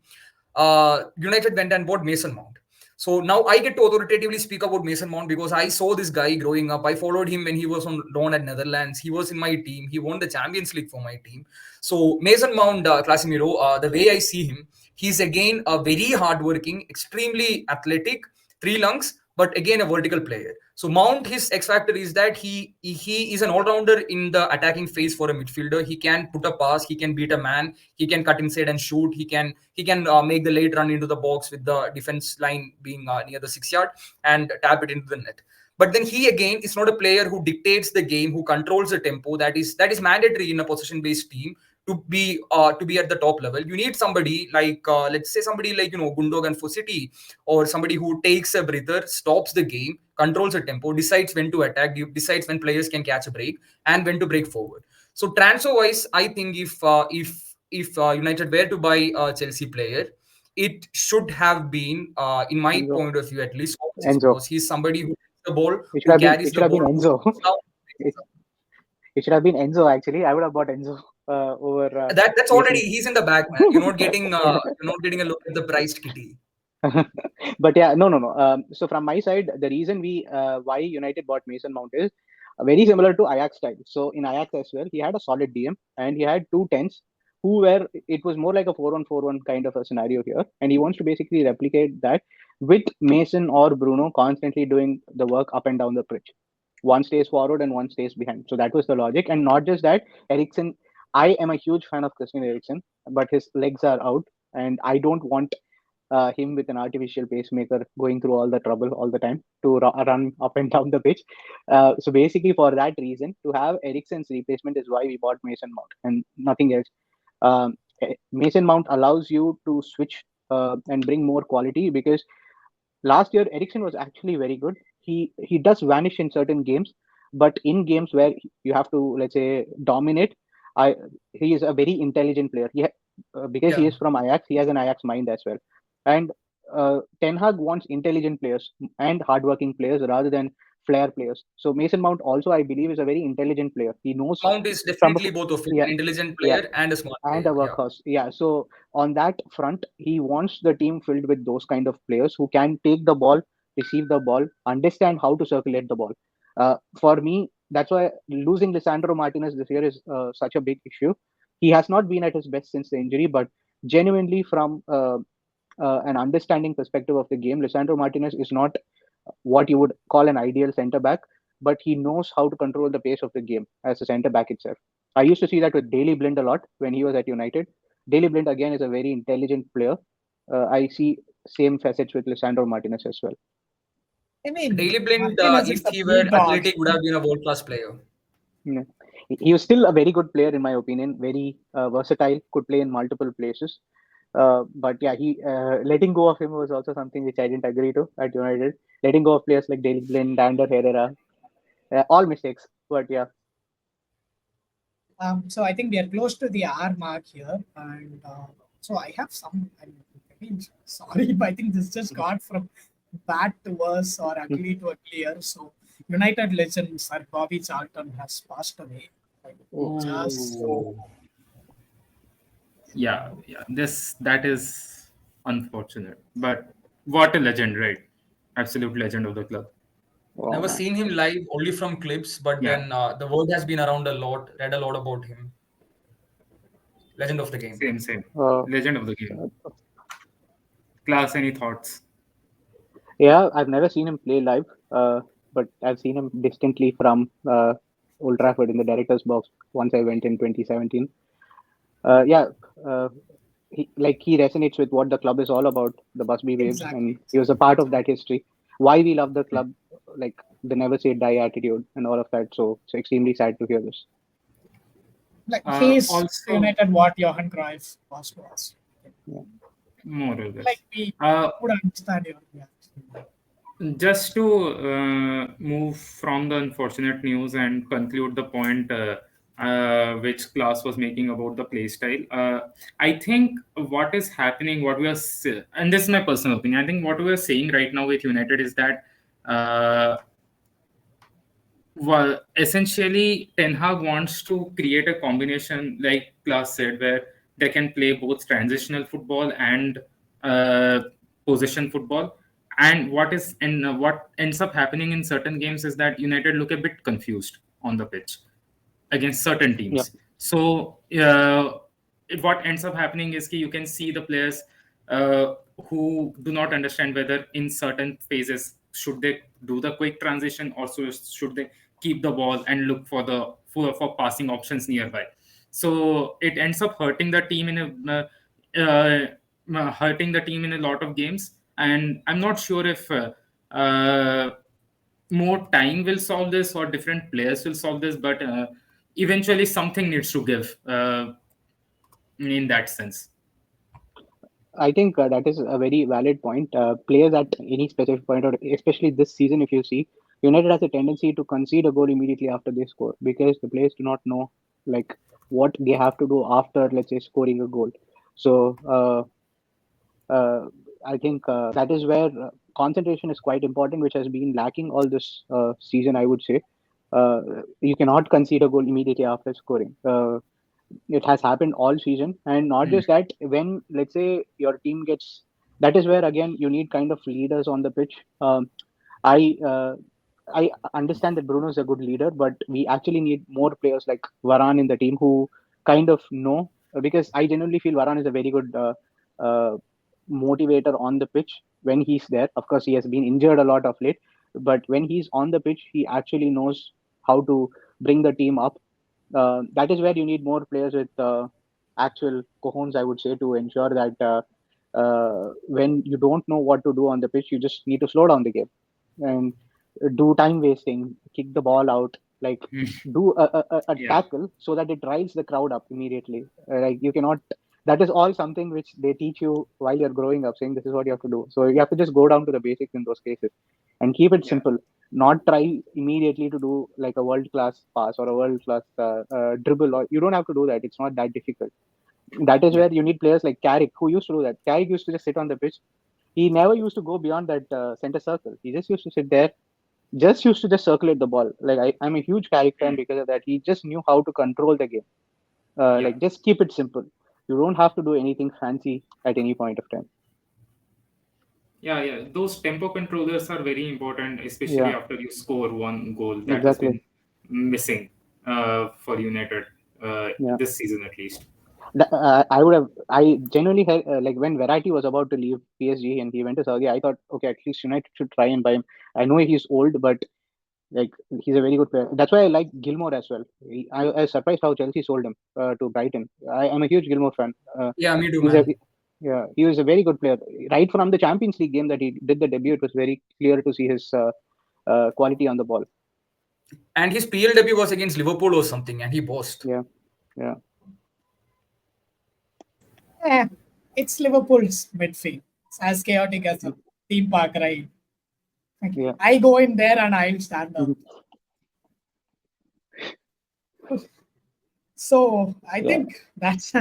United went and bought Mason Mount. So now I get to authoritatively speak about Mason Mount because I saw this guy growing up. I followed him when he was on loan at Netherlands. He was in my team. He won the Champions League for my team. So Mason Mount, Classsemiro, the way I see him, he's again a very hardworking, extremely athletic, three lungs, but again a vertical player. So Mount, his X factor is that he is an all rounder in the attacking phase for a midfielder. He can put a pass, he can beat a man, he can cut inside and shoot. He can make the late run into the box with the defense line being near the 6 yard and tap it into the net. But then he again is not a player who dictates the game, who controls the tempo. That is mandatory in a possession based team to be at the top level. You need somebody like let's say somebody like Gundogan for City, or somebody who takes a breather, stops the game, controls the tempo, decides when to attack, decides when players can catch a break and when to break forward. So transfer wise, I think if United were to buy a Chelsea player, it should have been, in my Enzo. point of view at least, Kovacic, Enzo. because he's somebody who takes the ball, It should who have been. carries It the should have been ball, who Enzo. moves down. it, it should have been Enzo. Actually, I would have bought Enzo over That's already, Mason. he's in the back, man. You're not getting a look at the priced kitty. But yeah, no, no, no. So from my side, the reason we why United bought Mason Mount is very similar to Ajax style. So in Ajax as well, he had a solid DM and he had two tens who were, it was more like a 4-1-4-1 kind of a scenario here, and he wants to basically replicate that with Mason or Bruno constantly doing the work up and down the pitch. One stays forward and one stays behind. So that was the logic, and not just that. Ericsson, I am a huge fan of Christian Eriksen, but his legs are out, and I don't want him with an artificial pacemaker going through all the trouble all the time to run up and down the pitch. So basically, for that reason, to have Ericsson's replacement is why we bought Mason Mount and nothing else. Mason Mount allows you to switch and bring more quality, because last year Ericsson was actually very good. He does vanish in certain games, but in games where you have to, let's say, dominate, I he is a very intelligent player. Because he Yeah. is from Ajax, he has an Ajax mind as well. And Ten Hag wants intelligent players and hardworking players rather than flair players. So Mason Mount also, I believe, is a very intelligent player. He knows Mount is from definitely both of it, yeah, an intelligent yeah, player and a smart and a player. Yeah. workhorse. Yeah. So on that front, he wants the team filled with those kind of players who can take the ball, receive the ball, understand how to circulate the ball. For me, that's why losing Lisandro Martinez this year is such a big issue. He has not been at his best since the injury, but genuinely from an understanding perspective of the game, Lisandro Martinez is not what you would call an ideal center back, but he knows how to control the pace of the game as a center back itself. I used to see that with Daley Blind a lot when he was at United. Daley Blind again is a very intelligent player. I see same facets with Lisandro Martinez as well. I mean, Daily Blind, Martinez is if the he were bulldog. athletic, would have been a world class player. Yeah. He was still a very good player in my opinion. Very versatile, could play in multiple places. But yeah, he letting go of him was also something which I didn't agree to at United. Letting go of players like Daley Blind, Dander Herrera, all mistakes. But yeah, So I think we are close to the hour mark here, and so I have some. I mean, sorry, but I think this just got from bad to worse or ugly to uglier. So United legend Sir Bobby Charlton has passed away. Like, just Oh, yeah, yeah. That is unfortunate, but what a legend, right? Absolute legend of the club. wow, Never man. seen him live, only from clips, but Yeah, then the word has been around a lot, read a lot about him. Legend of the game. same. Uh, Legend of the game. Class, any thoughts? yeah, I've never seen him play live, but I've seen him distantly from Old Trafford in the director's box once I went in 2017. Yeah, uh, he resonates with what the club is all about, the Busby Waves, exactly. and he was a part of that history. Why we love the club, like the never say die attitude and all of that. So it's extremely sad to hear this. Like he's Also, United what Johan Cruyff was to us. Yeah. more or Like less. we Uh, would understand your reaction. just to move from the unfortunate news and conclude the point which Klaus was making about the play style, I think what is happening, and this is my personal opinion, I think what we are saying right now with United is that well, essentially, Ten Hag wants to create a combination, like Klaus said, where they can play both transitional football and uh, possession football. And what ends up happening in certain games is that United look a bit confused on the pitch against certain Yeah. teams. So what ends up happening is you can see the players uh, who do not understand whether in certain phases should they do the quick transition or should they keep the ball and look for for passing options nearby. So it ends up hurting the team hurting the team in a lot of games. And I'm not sure if more time will solve this or different players will solve this, but eventually something needs to give. in that sense. I think that is a very valid point. Players at any specific point, or especially this season, if you see, United has a tendency to concede a goal immediately after they score because the players do not know like what they have to do after, let's say, scoring a goal. So uh, I think that is where concentration is quite important, which has been lacking all this season. I would say you cannot concede a goal immediately after scoring. It has happened all season, and not Mm. just that. When, let's say, your team gets, that is where again you need kind of leaders on the pitch. I uh, I understand that Bruno is a good leader, but we actually need more players like Varane in the team who kind of know, because I genuinely feel Varane is a very good uh, motivator on the pitch when he's there. Of course, he has been injured a lot of late, but when he's on the pitch, he actually knows how to bring the team up. That is where you need more players with actual cojones, I would say, to ensure that when you don't know what to do on the pitch, you just need to slow down the game and do time wasting, kick the ball out, like do a Yeah. tackle so that it drives the crowd up immediately. Like you cannot. That is all something which they teach you while you're growing up, saying this is what you have to do. So you have to just go down to the basics in those cases and keep it Yeah. simple. Not try immediately to do like a world class pass or a world class dribble. Or you don't have to do that. It's not that difficult. That is Yeah. where you need players like Carrick, who used to do that. Carrick used to just sit on the pitch. He never used to go beyond that center circle. He just used to sit there, just used to just circulate the ball. Like I'm a huge Carrick fan Mm. because of that. He just knew how to control the game. Yeah. Like just keep it simple. You don't have to do anything fancy at any point of time. Yeah, yeah. Those tempo controllers are very important, especially Yeah, after you score one goal. That has exactly. been missing for United Yeah. this season at least. I would have. I genuinely had, like when Verratti was about to leave PSG and he went to Saudi. I thought, okay, at least United should try and buy him. I know he's old, but like he's a very good player. That's why I like Gilmore as well. I was surprised how Chelsea sold him to Brighton. I'm a huge Gilmore fan. Yeah, me too, He's a man. Yeah, he was a very good player. Right from the Champions League game that he did the debut, it was very clear to see his quality on the ball. And his PL debut was against Liverpool or something, and he bossed. Yeah, yeah, Eh, it's Liverpool's midfield. It's as chaotic as a theme park ride. Like, yeah. I go in there and I'll stand up. So I Yeah. think that's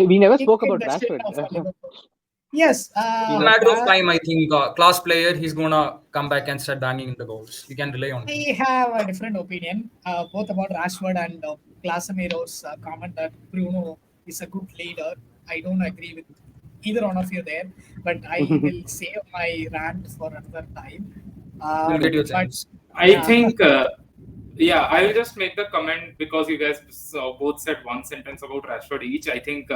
We never kick spoke in about the shit Rashford. of Liverpool. Yes, In a Yeah. matter of time, I think class player, he's gonna come back and start banging in the goals. You can rely on him. I have a different opinion, both about Rashford and Classemiro's comment that Bruno is a good leader. I don't agree with either one of you there, but I will save my rant for another time. You'll get your But chance. I yeah, think, yeah, I will just make the comment because you guys both said one sentence about Rashford each. I think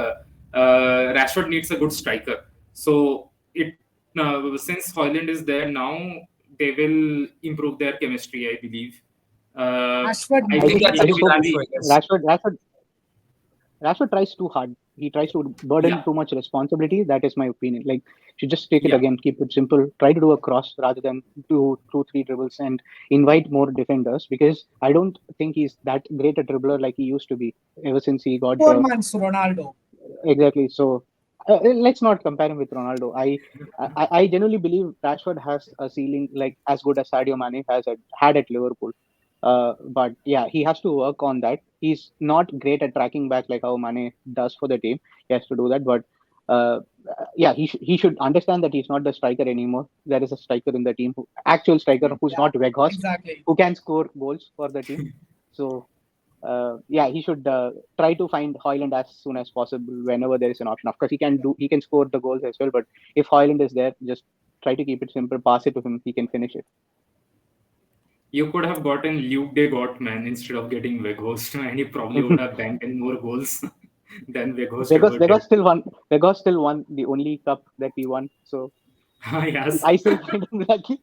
Rashford needs a good striker. So it since Hoyland is there now, they will improve their chemistry, I believe. Rashford I I think think that's I a it just good will hope plan be. for yes. Rashford tries too hard. He tries to burden Yeah, too much responsibility. That is my opinion. Like, should just take it yeah. again, keep it simple. Try to do a cross rather than do two, three dribbles and invite more defenders, because I don't think he's that great a dribbler like he used to be ever since he got poor man's Ronaldo. exactly. So let's not compare him with Ronaldo. I genuinely believe Rashford has a ceiling like as good as Sadio Mane had at Liverpool. But yeah, he has to work on that. He's not great at tracking back like how Mane does for the team. He has to do that, but uh, yeah, he should understand that he's not the striker anymore. There is a striker in the team, actual striker Mm. who's Yeah, not Weghorst, exactly. who can score goals for the team. So yeah, he should try to find Hoyland as soon as possible whenever there is an option. Of course, he can score the goals as well. But if Hoyland is there, just try to keep it simple. Pass it to him. He can finish it. You could have gotten Luke de Gott, man, instead of getting Weghorst, and he probably would have banked in more goals than Weghorst ever did. Vegas still won the only cup that we won. So Yes. I still find him lucky.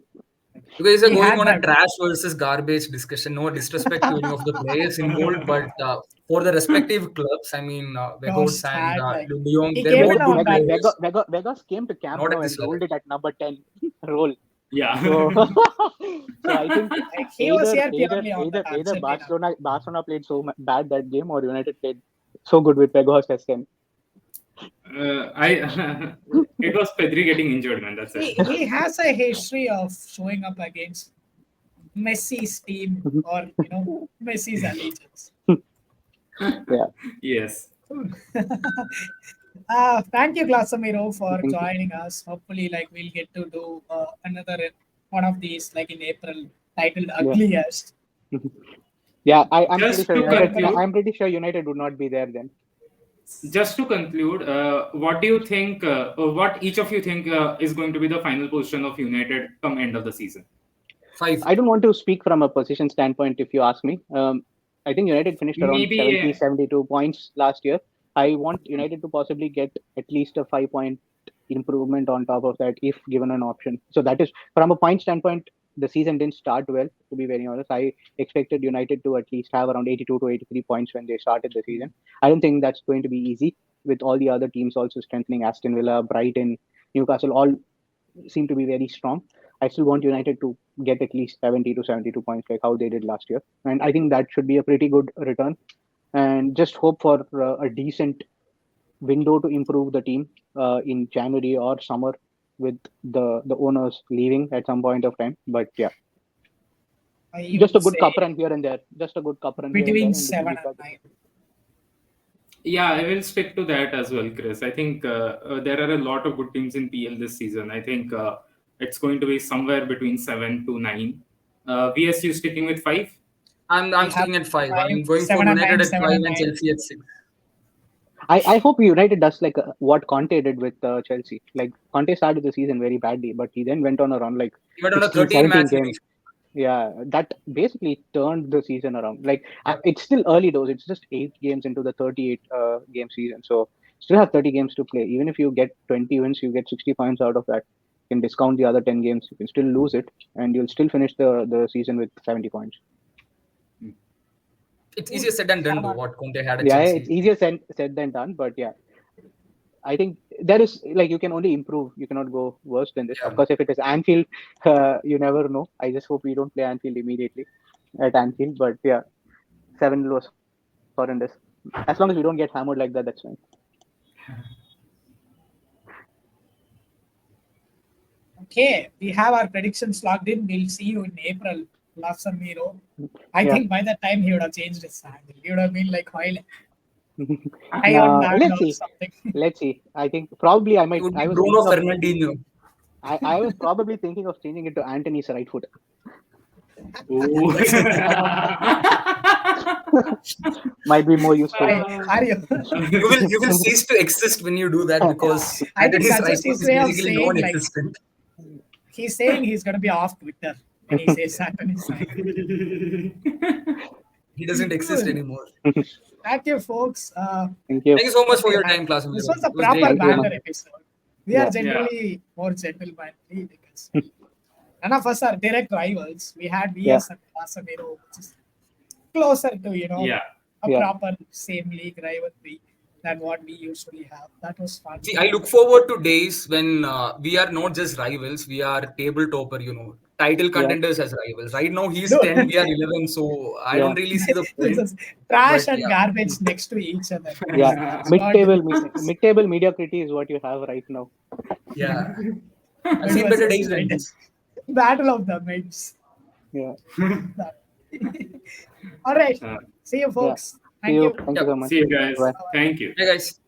You guys are He going had on a that trash versus garbage discussion. No disrespect to any of the players involved, but for the respective clubs, I mean, Weghorst Ghost and had like De Jong, he they're came in both good on that. players, Vegas came to Camp not Nou at this and level. rolled it at number 10 role. Yeah. So so I think Like he was here purely on the either Argentina. Barcelona played so bad that game, or United played so good with Weghorst as 10. I it was Pedri getting injured, man. That's it. He has a history of showing up against Messi's team or Messi's allegiance. Yeah. Yes. Thank you, Classsemiro, for Thank you. joining us. Hopefully, like we'll get to do another one of these, like in April, titled Yeah. "Ugliest." Yeah, I'm pretty Just sure to United. conclude, I'm pretty sure United would not be there then. what do you think? What each of you think is going to be the final position of United come end of the season? 5. I don't want to speak from a position standpoint if you ask me. I think United finished around Maybe 70, 72 points last year. I want United to possibly get at least a 5 point improvement on top of that if given an option. So that is from a point standpoint, the season didn't start well, to be very honest. I expected United to at least have around 82 to 83 points when they started the season. I don't think that's going to be easy with all the other teams also strengthening. Aston Villa, Brighton, Newcastle, all seem to be very strong. I still want United to get at least 70 to 72 points like how they did last year. And I think that should be a pretty good return. And just hope for a decent window to improve the team in January or summer with the owners leaving at some point of time. But yeah, I just a would good say cup run here and there. Just a good cup run here and there. between And the team 7 is and back. 9. Yeah, I will stick to that as well, Chris. I think there are a lot of good teams in PL this season. I think it's going to be somewhere between 7 to 9. VSU sticking with 5. I'm We have sticking at 5. 5, I'm going for 7 and 9, United at 7 5 and and 9. Chelsea at 6. I hope United does like what Conte did with Chelsea. Like Conte started the season very badly, but he then went on a run like He went on a 16, 13 17 match games. winning. Yeah, that basically turned the season around. Like it's still early though. It's just 8 games into the 38 game season, so still have 30 games to play. Even if you get 20 wins, you get 60 points out of that. You can discount the other 10 games. You can still lose it, and you'll still finish the season with 70 points. It's easier said than done, though, what Conte had at Yeah, it's Chelsea. easier said than done, but yeah, I think there is like you can only improve. You cannot go worse than this. Yeah. Of course, if it is Anfield, you never know. I just hope we don't play Anfield immediately at Anfield. But yeah, 7 was horrendous. As long as we don't get hammered like that, that's fine. Okay, we have our predictions logged in. We'll see you in April, Classsemiro. I Yeah. think by that time he would have changed his handle. He would have been like high on that Let's or see. something. Let's see. I think probably I It might. would I be was Bruno thinking of. Fernandinho. I was probably thinking of changing it to Anthony's right foot. Ooh. Might be more useful. Are you? You will cease to exist when you do that because I think Anthony's that's right just foot his is way of basically saying, like, non-existent. he's saying he's going to be off Twitter when he says Anthony's right. He doesn't exist anymore. Thank you, folks. Thank you. Thank you so much for your Yeah. time, Classsemiro. This was a It was proper great. Thank you, banter man. episode. We are Yeah. generally more gentlemanly because none of us are direct rivals. We had VS Yeah. and Classsemiro, which is closer to Yeah. a Yeah. proper same league rivalry than what we usually have. That was fun. See, I look forward to days when we are not just rivals, we are table topper, title contenders as rivals. Right now, he's No. 10, we are 11, so I Yeah. don't really see the This point. is trash But and yeah. garbage next to each other. Yeah. That's Mid-table mediocrity is what you have right now. Yeah. what I've seen was better it? days than this. Battle of the Mids. Yeah. All right. Uh, See you, folks. See Thank you. you. Thank you so much. See you guys. Bye. Thank you. Hey, guys.